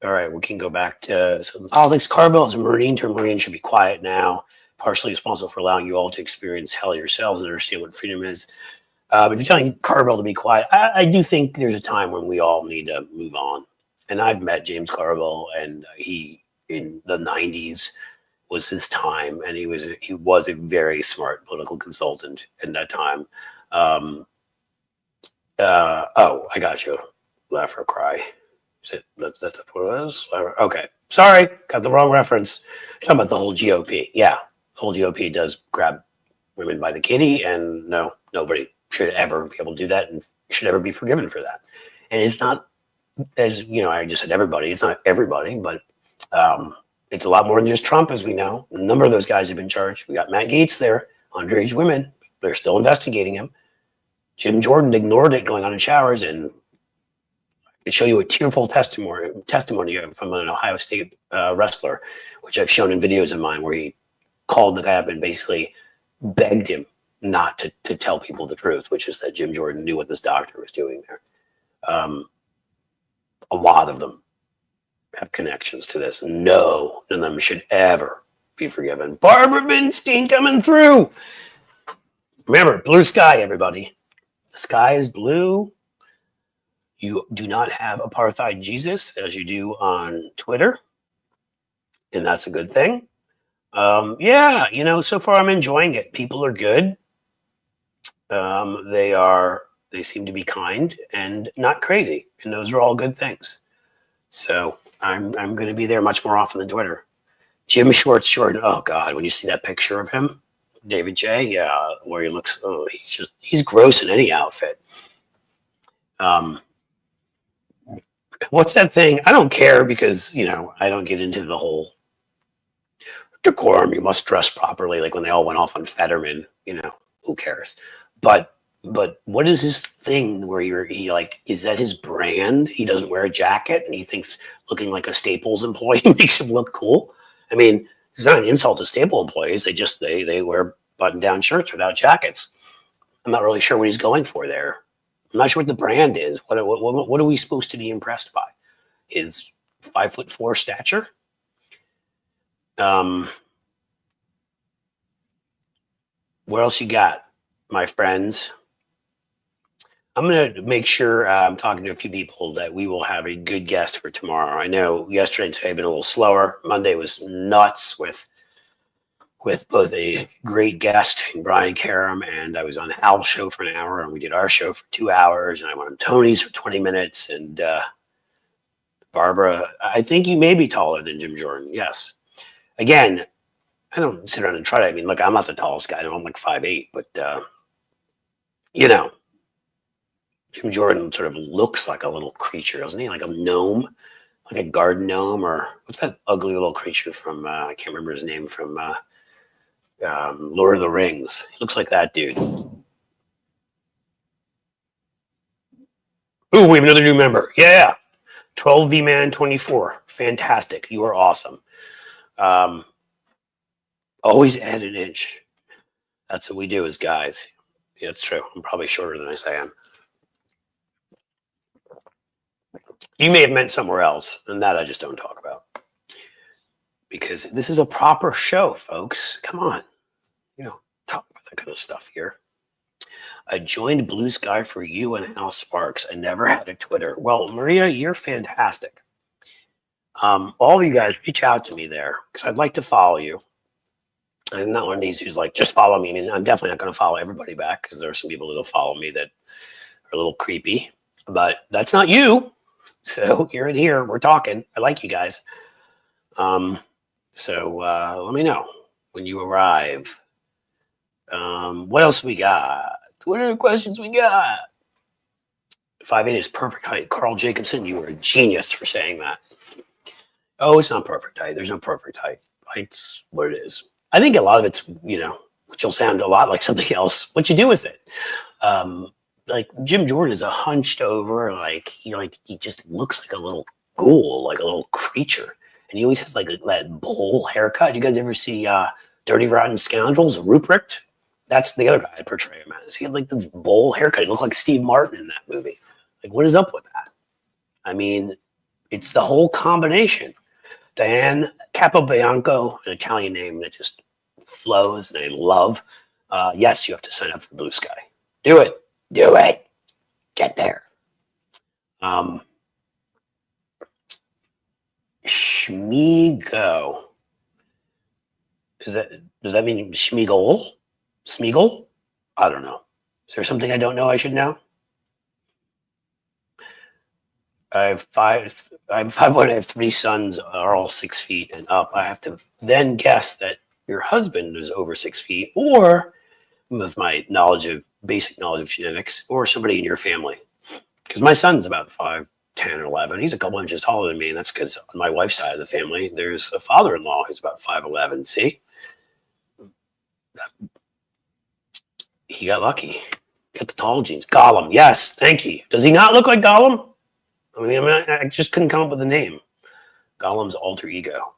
right, we can go back to some politics. Carville is a Marine. Term Marine should be quiet now. Partially responsible for allowing you all to experience hell yourselves and understand what freedom is. If you're telling Carville to be quiet, I do think there's a time when we all need to move on. And I've met James Carville, and he in the 90s was his time, and he was a very smart political consultant in that time. Oh, I got you. Laugh or cry. Is it that's what it is? Okay, sorry, got the wrong reference. Talking about the whole GOP. Yeah, the whole GOP does grab women by the kitty, and no, nobody should ever be able to do that, and should ever be forgiven for that. And it's not, as you know, I just said everybody. It's not everybody, but it's a lot more than just Trump, as we know. A number of those guys have been charged. We got Matt Gaetz there, underage women. They're still investigating him. Jim Jordan ignored it going on in showers, and I can show you a tearful testimony from an Ohio State wrestler, which I've shown in videos of mine, where he called the guy up and basically begged him not to tell people the truth, which is that Jim Jordan knew what this doctor was doing there. A lot of them have connections to this. No, none of them should ever be forgiven. Barbara Binstein coming through. Remember, blue sky, everybody. The sky is blue. You do not have apartheid Jesus as you do on Twitter. And that's a good thing. Yeah, so far I'm enjoying it. People are good. They seem to be kind and not crazy. And those are all good things. So I'm going to be there much more often than Twitter. Jim Schwartz, oh God, when you see that picture of him, David J, yeah, where he looks, he's gross in any outfit. What's that thing? I don't care because, I don't get into the whole decorum. You must dress properly. Like when they all went off on Fetterman, who cares? But what is his thing where is that his brand? He doesn't wear a jacket and he thinks looking like a Staples employee makes him look cool. I mean, it's not an insult to Staples employees. They wear button-down shirts without jackets. I'm not really sure what he's going for there. I'm not sure what the brand is. What are we supposed to be impressed by? His 5'4" stature? What else you got, my friends? I'm going to make sure I'm talking to a few people that we will have a good guest for tomorrow. I know yesterday and today have been a little slower. Monday was nuts with both a great guest, Brian Karam, and I was on Hal's show for an hour, and we did our show for 2 hours, and I went on Tony's for 20 minutes, and Barbara, I think you may be taller than Jim Jordan. Yes. Again, I don't sit around and try to. I mean, look, I'm not the tallest guy. I'm like 5'8", but you know, Jim Jordan sort of looks like a little creature, doesn't he? Like a gnome, like a garden gnome, or what's that ugly little creature from? I can't remember his name from Lord of the Rings. He looks like that dude. Ooh, we have another new member. Yeah, 12V Man 24. Fantastic. You are awesome. Always add an inch. That's what we do as guys. Yeah, it's true. I'm probably shorter than I say I am. You may have meant somewhere else, and that I just don't talk about. Because this is a proper show, folks. Come on. You know, talk about that kind of stuff here. I joined Blue Sky for you and Al Sparks. I never had a Twitter. Well, Maria, you're fantastic. All of you guys, reach out to me there, because I'd like to follow you. I'm not one of these who's like, just follow me. I mean, I'm definitely not going to follow everybody back, because there are some people that'll follow me that are a little creepy. But that's not you. So you're in here. We're talking. I like you guys. So let me know when you arrive. What else we got? What other questions we got? 5'8" is perfect height. Carl Jacobson, you were a genius for saying that. Oh, it's not perfect height. There's no perfect height. Height's what it is. I think a lot of it's, which will sound a lot like something else. What you do with it. Like Jim Jordan is a hunched over, he just looks like a little ghoul, like a little creature. And he always has like that bowl haircut. You guys ever see Dirty Rotten Scoundrels? Ruprecht? That's the other guy I portray him as. He had like this bowl haircut. He looked like Steve Martin in that movie. Like, what is up with that? I mean, it's the whole combination. Diane Capobianco, an Italian name that just flows and I love. Yes, you have to sign up for Blue Sky. Do it. Do it. Get there. Schmiego. Does that mean Schmiegel? Smeagol? I don't know. Is there something I don't know I should know? I'm 5'1", I have 3 sons, are all 6 feet and up. I have to then guess that your husband is over 6 feet, or with my basic knowledge of genetics, or somebody in your family. Because my son's about 5'10" or 11. He's a couple inches taller than me, and that's because on my wife's side of the family, there's a father-in-law who's about 5'11". See? He got lucky. Got the tall genes. Gollum. Yes, thank you. Does he not look like Gollum? I mean, I just couldn't come up with a name. Gollum's alter ego.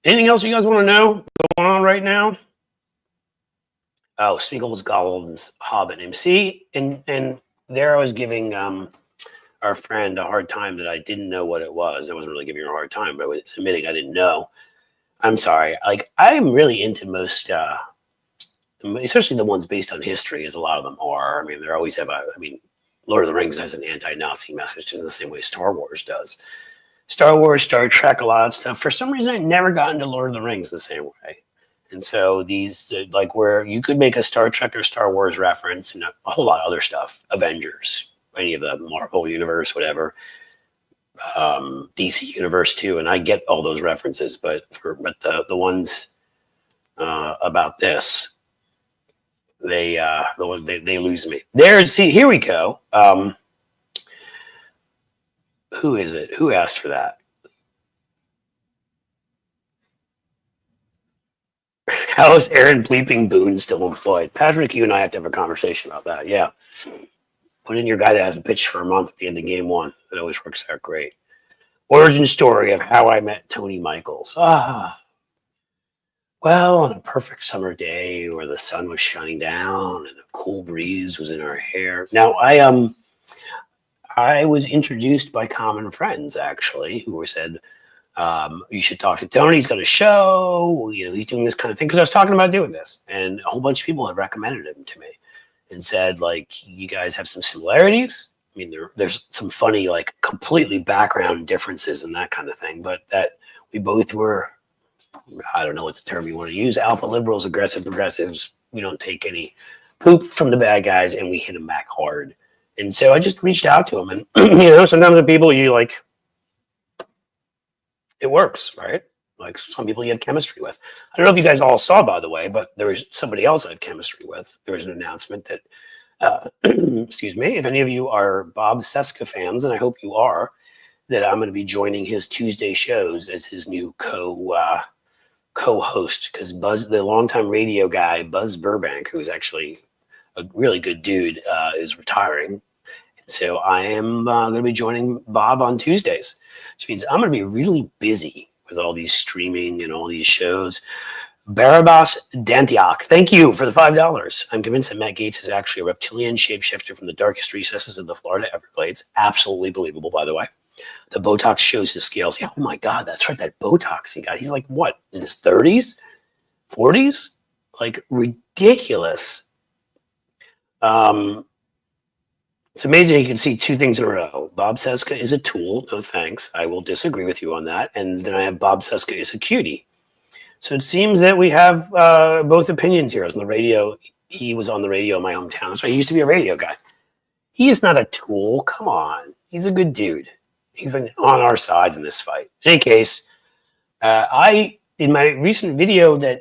Anything else you guys want to know going on right now? Oh, Smeagol's Gollum's hobbit name. See, and there I was giving our friend a hard time that I didn't know what it was. I wasn't really giving her a hard time, but I was admitting I didn't know. I'm sorry. Like, I'm really into most, especially the ones based on history, as a lot of them are. I mean, they always have Lord of the Rings has an anti-Nazi message in the same way Star Wars does. Star Wars, Star Trek, a lot of stuff. For some reason, I never got into Lord of the Rings the same way. And so these, where you could make a Star Trek or Star Wars reference and a whole lot of other stuff, Avengers, any of the Marvel universe, whatever, DC universe too, and I get all those references, but the ones about this, they lose me. Here we go. Who is it? Who asked for that? How is Aaron Bleeping Boone still employed? Patrick, you and I have to have a conversation about that. Yeah. Put in your guy that hasn't pitched for a month at the end of game 1. It always works out great. Origin story of how I met Tony Michaels. Well, on a perfect summer day where the sun was shining down and a cool breeze was in our hair. Now, I was introduced by common friends, actually, who said, You should talk to Tony. He's got a show. He's doing this kind of thing. Because I was talking about doing this, and a whole bunch of people have recommended him to me and said, like, you guys have some similarities. I mean, there's some funny, like, completely background differences and that kind of thing. But that we both were, I don't know what the term you want to use, alpha liberals, aggressive progressives. We don't take any poop from the bad guys, and we hit them back hard. And so I just reached out to him, and sometimes with people you like, it works, right? Like some people you have chemistry with. I don't know if you guys all saw, by the way, but there was somebody else I have chemistry with. There was an announcement that, excuse me, if any of you are Bob Cesca fans, and I hope you are, that I'm going to be joining his Tuesday shows as his new co-host, because Buzz, the longtime radio guy, Buzz Burbank, who's actually a really good dude, is retiring. So I am going to be joining Bob on Tuesdays, which means I'm going to be really busy with all these streaming and all these shows. Barabas Dantiak, thank you for the $5. I'm convinced that Matt Gaetz is actually a reptilian shapeshifter from the darkest recesses of the Florida Everglades. Absolutely believable, by the way. The Botox shows his scales. Yeah, oh my God, that's right, that Botox he got. He's like, what, in his 30s? 40s? Like, ridiculous. It's amazing you can see two things in a row. Bob Cesca is a tool. No thanks. I will disagree with you on that. And then I have Bob Cesca is a cutie. So it seems that we have both opinions here. I was on the radio. He was on the radio in my hometown. So he used to be a radio guy. He is not a tool. Come on. He's a good dude. He's on our side in this fight. In any case, in my recent video that,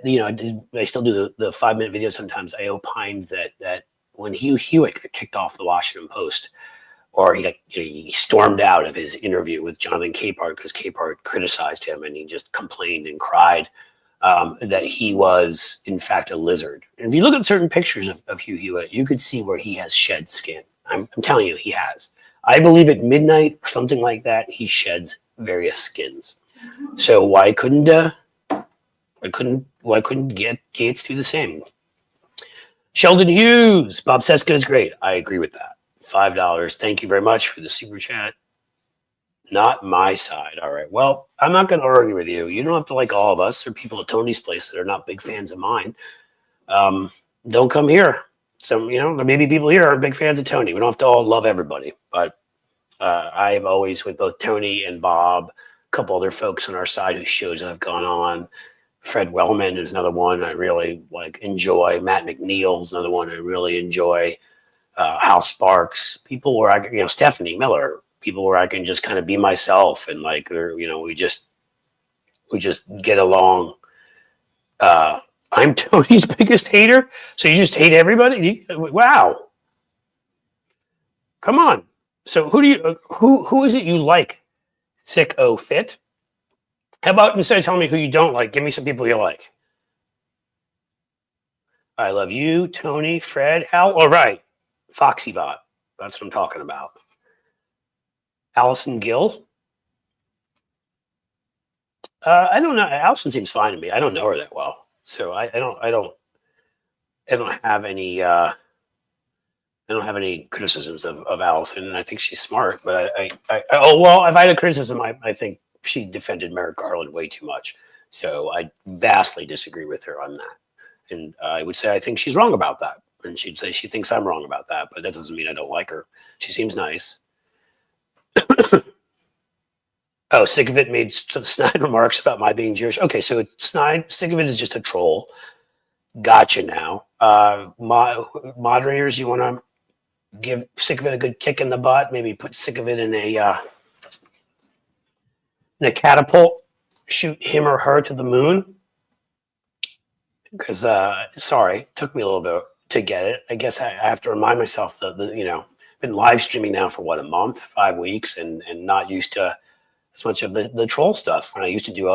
I still do the 5-minute video sometimes, I opined that when Hugh Hewitt got kicked off the Washington Post, or he stormed out of his interview with Jonathan Capehart because Capehart criticized him and he just complained and cried that he was, in fact, a lizard. And if you look at certain pictures of Hugh Hewitt, you could see where he has shed skin. I'm telling you, he has. I believe at midnight or something like that, he sheds various skins. So why couldn't Gaetz do the same? Sheldon Hughes, Bob Cesca is great. I agree with that. $5. Thank you very much for the super chat. Not my side. All right. Well, I'm not going to argue with you. You don't have to like all of us or people at Tony's place that are not big fans of mine. Don't come here. There may be people here who are big fans of Tony. We don't have to all love everybody. But I've always, with both Tony and Bob, a couple other folks on our side whose shows I've gone on, Fred Wellman is another one I really enjoy. Matt McNeil is another one I really enjoy. Hal Sparks, people where I can, Stephanie Miller, people where I can just kind of be myself and we just get along. I'm Tony's biggest hater, so you just hate everybody? Wow. Come on. So who is it you like? Sick fit? How about instead of telling me who you don't like, give me some people you like. I love you, Tony, Fred, Hal. All right. FoxyBot. That's what I'm talking about. Allison Gill. I don't know. Allison seems fine to me. I don't know her that well. So I don't have any criticisms of Allison, and I think she's smart. But if I had a criticism, I think she defended Merrick Garland way too much. So I vastly disagree with her on that. And I would say I think she's wrong about that. And she'd say she thinks I'm wrong about that. But that doesn't mean I don't like her. She seems nice. Oh, Sick of It made some snide remarks about my being Jewish. Okay, so Sick of It is just a troll. Gotcha now. Moderators, you want to give Sick of It a good kick in the butt? Maybe put Sick of It in a catapult, shoot him or her to the moon. Because, sorry, it took me a little bit to get it. I guess I have to remind myself that, been live streaming now for a month, 5 weeks, and not used to as much of the troll stuff. When I used to do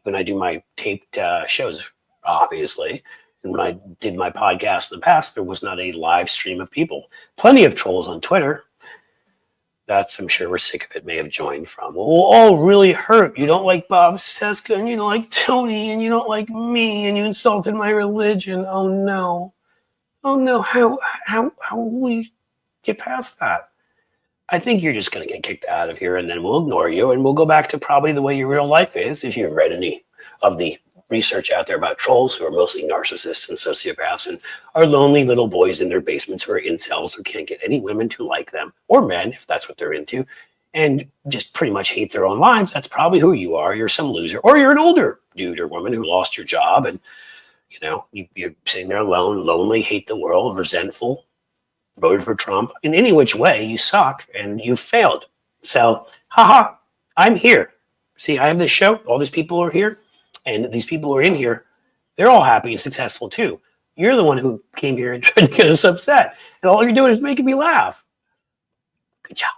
when I do my taped shows, obviously, and when I did my podcast in the past, there was not a live stream of people. Plenty of trolls on Twitter. That's, I'm sure, where Sick of It may have joined from. Well, all really hurt. You don't like Bob Cesca, and you don't like Tony, and you don't like me, and you insulted my religion. Oh no. Oh no. How will we get past that? I think you're just going to get kicked out of here, and then we'll ignore you, and we'll go back to probably the way your real life is. If you've read any of the research out there about trolls, who are mostly narcissists and sociopaths and are lonely little boys in their basements who are incels who can't get any women to like them, or men, if that's what they're into, and just pretty much hate their own lives, that's probably who you are. You're some loser, or you're an older dude or woman who lost your job, and you're sitting there alone, lonely, hate the world, resentful, voted for Trump. In any which way, you suck and you failed. So, haha, I'm here. See, I have this show. All these people are here, and these people who are in here, they're all happy and successful too. You're the one who came here and tried to get us upset, and all you're doing is making me laugh. Good job.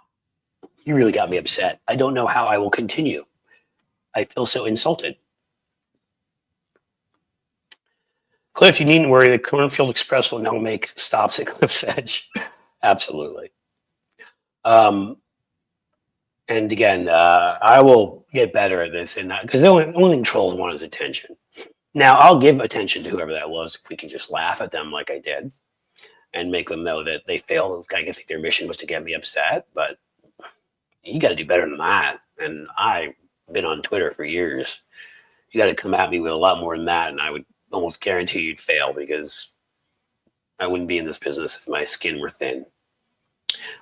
You really got me upset. I don't know how I will continue. I feel so insulted. Cliff, you needn't worry. The Cornfield Express will now make stops at Cliff's Edge. Absolutely. And again, I will get better at this, and because the only thing trolls want is attention. Now, I'll give attention to whoever that was if we can just laugh at them like I did and make them know that they failed. I think their mission was to get me upset, but you got to do better than that. And I've been on Twitter for years. You got to come at me with a lot more than that, and I would almost guarantee you'd fail, because I wouldn't be in this business if my skin were thin.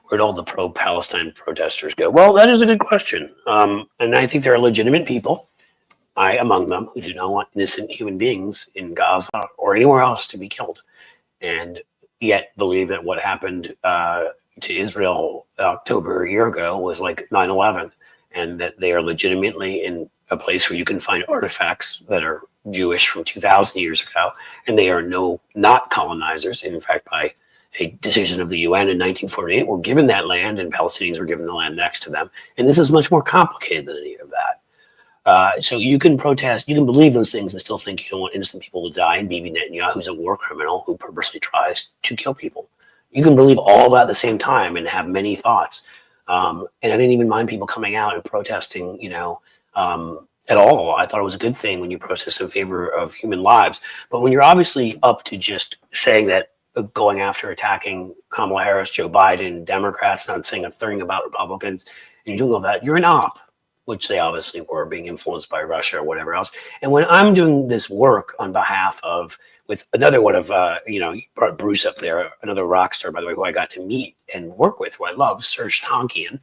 Where'd all the pro-Palestine protesters go? Well, that is a good question. And I think there are legitimate people, I among them, who do not want innocent human beings in Gaza or anywhere else to be killed, and yet believe that what happened to Israel October a year ago was like 9/11, and that they are legitimately in a place where you can find artifacts that are Jewish from 2,000 years ago, and they are not colonizers. In fact, by a decision of the UN in 1948, were given that land, and Palestinians were given the land next to them. And this is much more complicated than any of that. So you can protest, you can believe those things and still think you don't want innocent people to die, and Bibi Netanyahu's a war criminal who purposely tries to kill people. You can believe all that at the same time and have many thoughts. And I didn't even mind people coming out and protesting, at all. I thought it was a good thing when you protest in favor of human lives. But when you're obviously up to just saying that, going after attacking Kamala Harris, Joe Biden, Democrats, not saying a thing about Republicans, and you're doing all that, you're an op, which they obviously were, being influenced by Russia or whatever else. And when I'm doing this work on behalf of, with another one of, you brought Bruce up there, another rock star, by the way, who I got to meet and work with, who I love, Serge Tankian.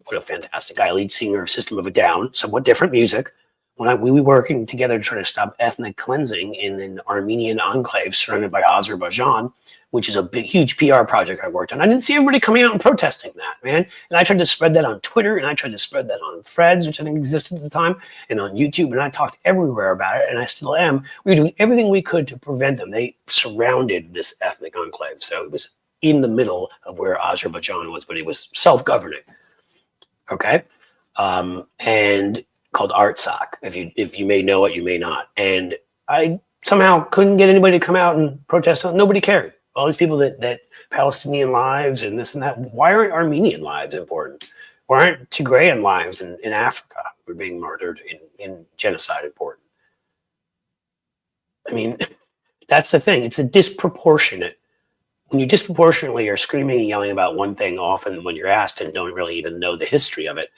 What a fantastic guy, lead singer of System of a Down, somewhat different music. When we were working together to try to stop ethnic cleansing in an Armenian enclave surrounded by Azerbaijan, which is a big, huge PR project I worked on. I didn't see everybody coming out and protesting that, man. And I tried to spread that on Twitter, and I tried to spread that on Threads, which I think existed at the time, and on YouTube, and I talked everywhere about it, and I still am. We were doing everything we could to prevent them. They surrounded this ethnic enclave, so it was in the middle of where Azerbaijan was, but it was self-governing. Okay, and called Artsakh. If you may know it, you may not. And I somehow couldn't get anybody to come out and protest. Nobody cared. All these people that Palestinian lives and this and that. Why aren't Armenian lives important? Why aren't Tigrayan lives in Africa who are being murdered in genocide important? I mean, that's the thing. It's a disproportionate. When you disproportionately are screaming and yelling about one thing, often when you're asked and don't really even know the history of it,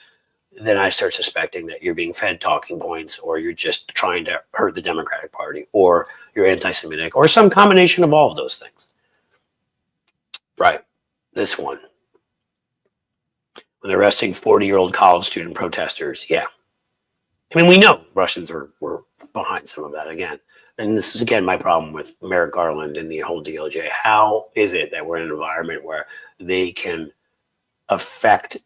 then I start suspecting that you're being fed talking points, or you're just trying to hurt the Democratic Party, or you're anti-Semitic, or some combination of all of those things. Right. This one. When they're arresting 40-year-old college student protesters. Yeah. I mean, we know Russians were behind some of that again. And this is, again, my problem with Merrick Garland and the whole DOJ. How is it that we're in an environment where they can affect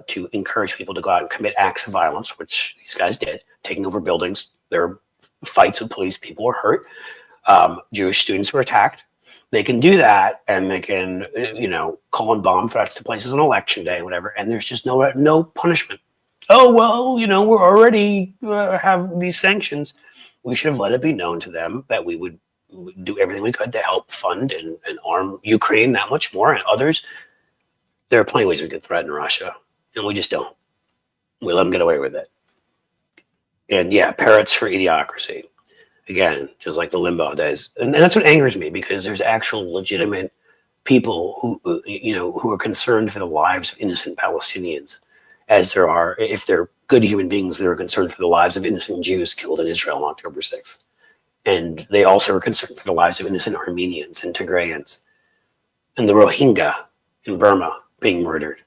to encourage people to go out and commit acts of violence, which these guys did, taking over buildings? There were fights with police. People were hurt. Jewish students were attacked. They can do that, and they can, call in bomb threats to places on election day, whatever, and there's just no punishment. Oh, well, we're already have these sanctions. We should have let it be known to them that we would do everything we could to help fund and arm Ukraine that much more, and others. There are plenty of ways we could threaten Russia, and we just don't. We let them get away with it. And yeah, parrots for idiocracy. Again, just like the Limbaugh days. And that's what angers me, because there's actual legitimate people who are concerned for the lives of innocent Palestinians, as there are, if they're good human beings, they're concerned for the lives of innocent Jews killed in Israel on October 6th. And they also are concerned for the lives of innocent Armenians and Tigrayans and the Rohingya in Burma being murdered.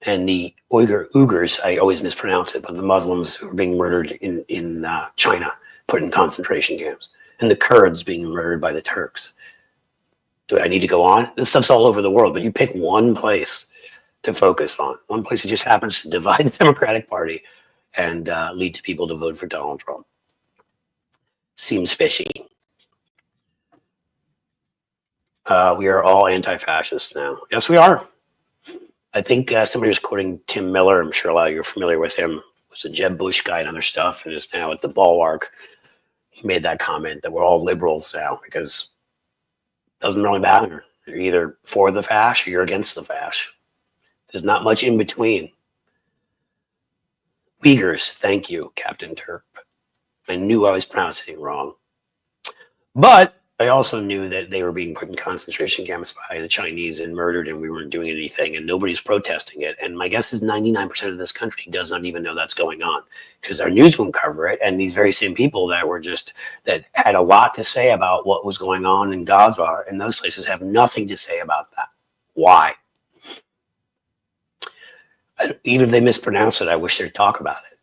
And the Uyghurs, I always mispronounce it, but the Muslims who are being murdered in China, put in concentration camps, and the Kurds being murdered by the Turks. Do I need to go on? This stuff's all over the world, but you pick one place to focus on, one place that just happens to divide the Democratic Party and lead to people to vote for Donald Trump. Seems fishy. We are all anti-fascists now. Yes, we are. I think somebody was quoting Tim Miller. I'm sure a lot of you are familiar with him. Was a Jeb Bush guy and other stuff, and is now at the Bulwark. He made that comment that we're all liberals now because it doesn't really matter. You're either for the fash or you're against the fash. There's not much in between. Uyghurs, thank you, Captain Turk. I knew I was pronouncing it wrong. But I also knew that they were being put in concentration camps by the Chinese and murdered, and we weren't doing anything, and nobody's protesting it. And my guess is 99% of this country does not even know that's going on because our news won't cover it. And these very same people that had a lot to say about what was going on in Gaza and those places have nothing to say about that. Why? Even if they mispronounce it, I wish they'd talk about it.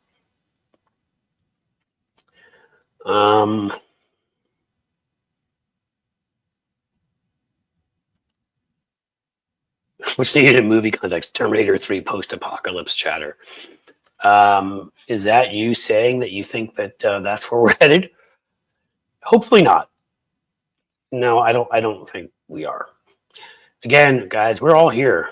What's needed in movie context? Terminator 3 post-apocalypse chatter. Is that you saying that you think that that's where we're headed? Hopefully not. No, I don't think we are. Again, guys, we're all here.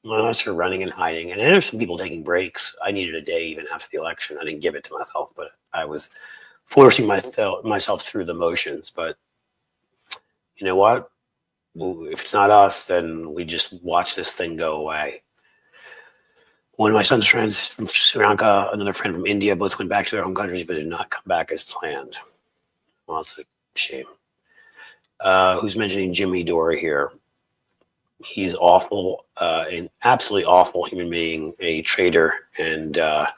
None of us are running and hiding. And there's some people taking breaks. I needed a day even after the election. I didn't give it to myself, but I was forcing myself through the motions. But you know what? If it's not us, then we just watch this thing go away. One of my son's friends from Sri Lanka, another friend from India, both went back to their home countries but did not come back as planned. Well, that's a shame. Who's mentioning Jimmy Dore here? He's awful, an absolutely awful human being, a traitor and a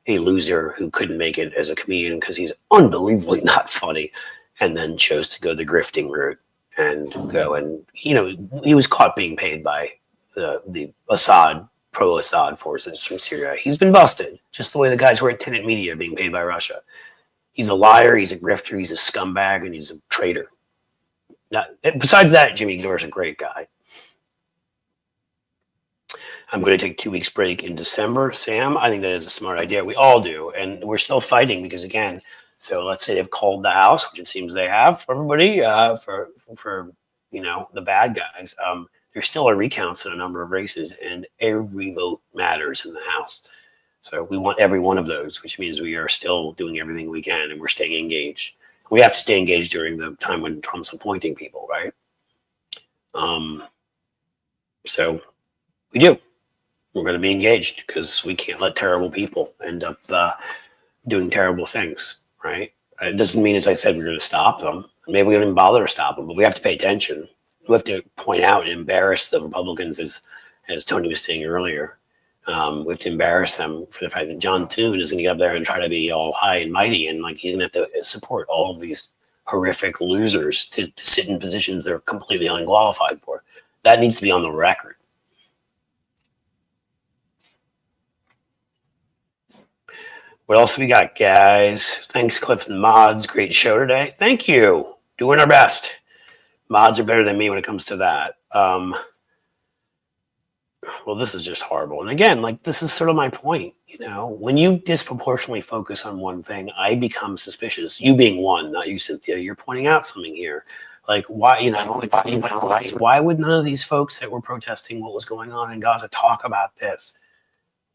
loser who couldn't make it as a comedian because he's unbelievably not funny, and then chose to go the grifting route and go and, he was caught being paid by the Assad, pro-Assad forces from Syria. He's been busted, just the way the guys who are at Tenet Media are being paid by Russia. He's a liar, he's a grifter, he's a scumbag, and he's a traitor. Besides that, Jimmy Dore's a great guy. I'm going to take 2 weeks break in December. Sam, I think that is a smart idea. We all do. And we're still fighting because, again, so let's say they've called the House, which it seems they have for everybody, for the bad guys. There's still a recounts in a number of races, and every vote matters in the House. So we want every one of those, which means we are still doing everything we can, and we're staying engaged. We have to stay engaged during the time when Trump's appointing people, right? So we do. We're going to be engaged because we can't let terrible people end up doing terrible things, right? It doesn't mean, as I said, we're going to stop them. Maybe we don't even bother to stop them, but we have to pay attention. We have to point out and embarrass the Republicans, as Tony was saying earlier. We have to embarrass them for the fact that John Thune is going to get up there and try to be all high and mighty, and like he's going to have to support all of these horrific losers to sit in positions they're completely unqualified for. That needs to be on the record. What else we got, guys? Thanks, Cliff and Mods. Great show today. Thank you. Doing our best. Mods are better than me when it comes to that. Well, this is just horrible. And again, like, this is sort of my point. When you disproportionately focus on one thing, I become suspicious. You being one, not you, Cynthia. You're pointing out something here. Like, why, why would none of these folks that were protesting what was going on in Gaza talk about this?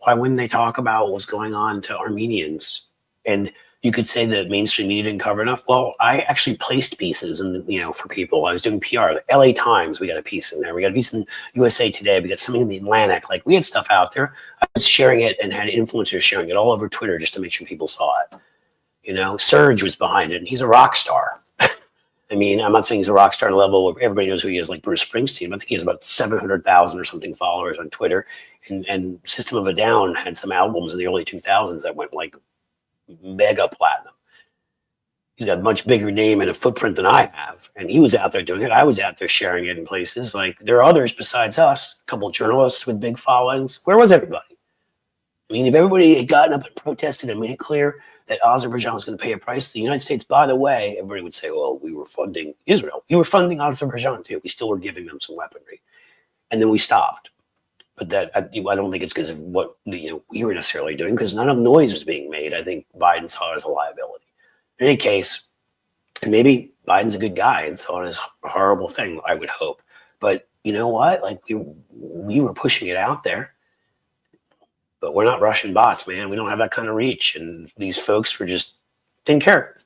Why wouldn't they talk about what was going on to Armenians? And you could say that mainstream media didn't cover enough. Well, I actually placed pieces for people. I was doing PR. The LA Times, we got a piece in there. We got a piece in USA Today. We got something in the Atlantic. Like, we had stuff out there. I was sharing it and had influencers sharing it all over Twitter just to make sure people saw it. Surge was behind it, and he's a rock star. I mean, I'm not saying he's a rock star level where everybody knows who he is, like Bruce Springsteen. I think he has about 700,000 or something followers on Twitter. And System of a Down had some albums in the early 2000s that went like mega platinum. He's got a much bigger name and a footprint than I have. And he was out there doing it. I was out there sharing it in places. Like, there are others besides us, a couple of journalists with big followings. Where was everybody? I mean, if everybody had gotten up and protested and made it clear that Azerbaijan was going to pay a price to the United States, by the way, everybody would say, well, we were funding Israel. You were funding Azerbaijan too. We still were giving them some weaponry. And then we stopped. But that I don't think it's because of what we were necessarily doing, because none of noise was being made. I think Biden saw it as a liability. In any case, and maybe Biden's a good guy and saw it as a horrible thing, I would hope. But you know what? Like, we were pushing it out there. But we're not Russian bots, man. We don't have that kind of reach. And these folks didn't care.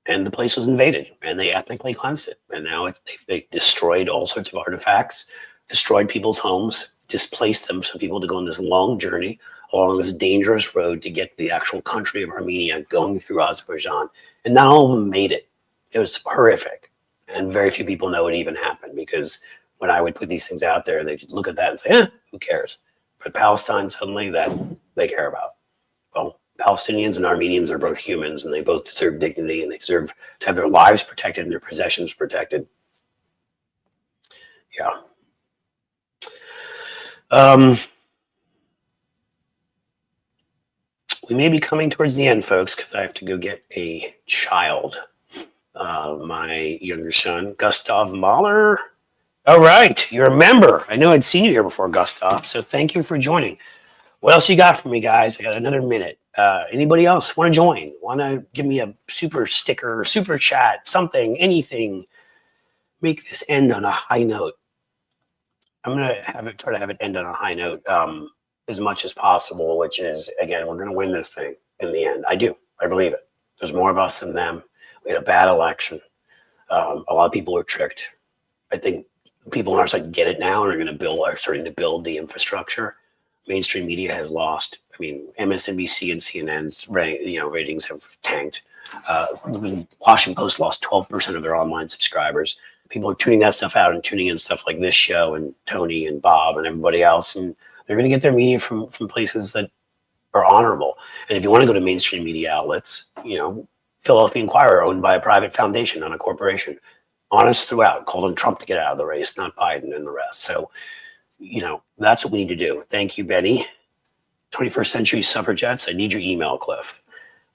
And the place was invaded, and they ethnically cleansed it. And now they destroyed all sorts of artifacts, destroyed people's homes, displaced them so people to go on this long journey along this dangerous road to get to the actual country of Armenia, going through Azerbaijan. And not all of them made it. It was horrific. And very few people know it even happened, because when I would put these things out there, they'd look at that and say, who cares? But Palestine, suddenly, that they care about. Well, Palestinians and Armenians are both humans, and they both deserve dignity, and they deserve to have their lives protected and their possessions protected. Yeah. We may be coming towards the end, folks, because I have to go get a child. My younger son, Gustav Mahler. All right, you're a member. I know I'd seen you here before, Gustav, so thank you for joining. What else you got for me, guys? I got another minute. Anybody else want to join? Want to give me a super sticker, super chat, something, anything? Make this end on a high note. I'm going to try to have it end on a high note as much as possible, which is, again, we're going to win this thing in the end. I do. I believe it. There's more of us than them. We had a bad election. A lot of people were tricked. I think people on our side get it now and are starting to build the infrastructure. Mainstream media has lost. I mean, MSNBC and CNN's ratings have tanked. Washington Post lost 12% of their online subscribers. People are tuning that stuff out and tuning in stuff like this show and Tony and Bob and everybody else, and they're going to get their media from places that are honorable. And if you want to go to mainstream media outlets, Philadelphia Inquirer, owned by a private foundation, not a corporation, honest throughout, called on Trump to get out of the race, not Biden and the rest. So, that's what we need to do. Thank you, Benny. 21st Century Suffragettes, I need your email, Cliff.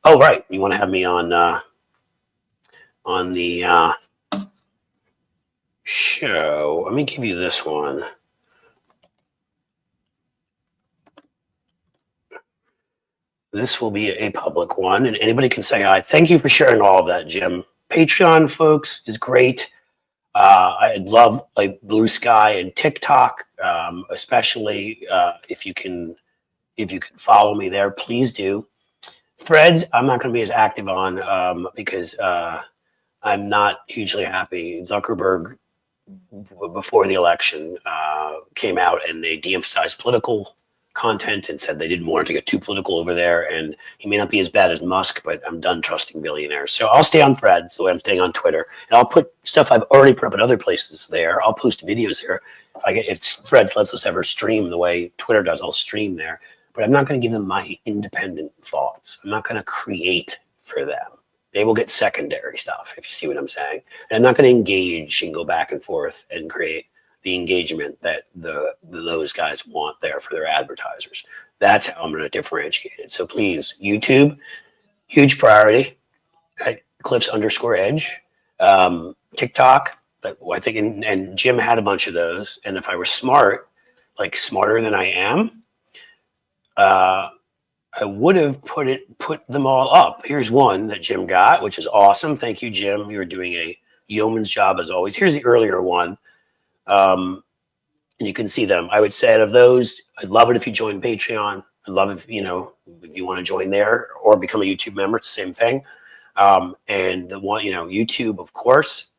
Oh, right. You want to have me on the show. Let me give you this one. This will be a public one, and anybody can say hi. Thank you for sharing all of that, Jim. Patreon, folks, is great. I love like Blue Sky and TikTok, especially if you can follow me there, please do. Threads, I'm not going to be as active on because I'm not hugely happy. Zuckerberg, before the election, came out and they de-emphasized political content and said they didn't want to get too political over there. And he may not be as bad as Musk, but I'm done trusting billionaires. So I'll stay on Threads the way I'm staying on Twitter. And I'll put stuff I've already put up at other places there. I'll post videos there. If Threads lets us ever stream the way Twitter does, I'll stream there. But I'm not going to give them my independent thoughts. I'm not going to create for them. They will get secondary stuff, if you see what I'm saying. And I'm not going to engage and go back and forth and create the engagement that those guys want there for their advertisers. That's how I'm going to differentiate it. So please, YouTube, huge priority at Cliffs_Edge. TikTok, I think, and Jim had a bunch of those. And if I were smart, like smarter than I am, I would have put them all up. Here's one that Jim got, which is awesome. Thank you, Jim. You're doing a yeoman's job as always. Here's the earlier one. And you can see them. I would say out of those, I'd love it if you join Patreon. I'd love if you want to join there or become a YouTube member. It's the same thing. And the one, YouTube, of course,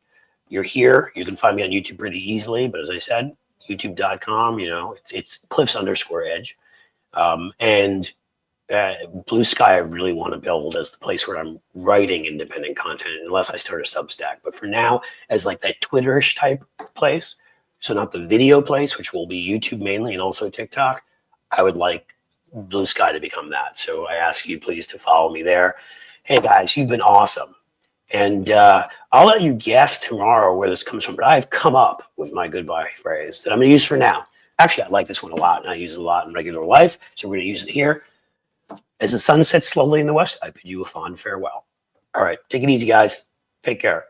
you're here. You can find me on YouTube pretty easily. But as I said, youtube.com, it's Cliffs_Edge. And Blue Sky, I really want to build as the place where I'm writing independent content, unless I start a Substack. But for now, as like that Twitterish type place, so not the video place, which will be YouTube mainly and also TikTok, I would like Blue Sky to become that. So I ask you please to follow me there. Hey guys, you've been awesome. And I'll let you guess tomorrow where this comes from, but I've come up with my goodbye phrase that I'm going to use for now. Actually, I like this one a lot, and I use it a lot in regular life, so we're going to use it here. As the sun sets slowly in the west, I bid you a fond farewell. All right, take it easy, guys. Take care.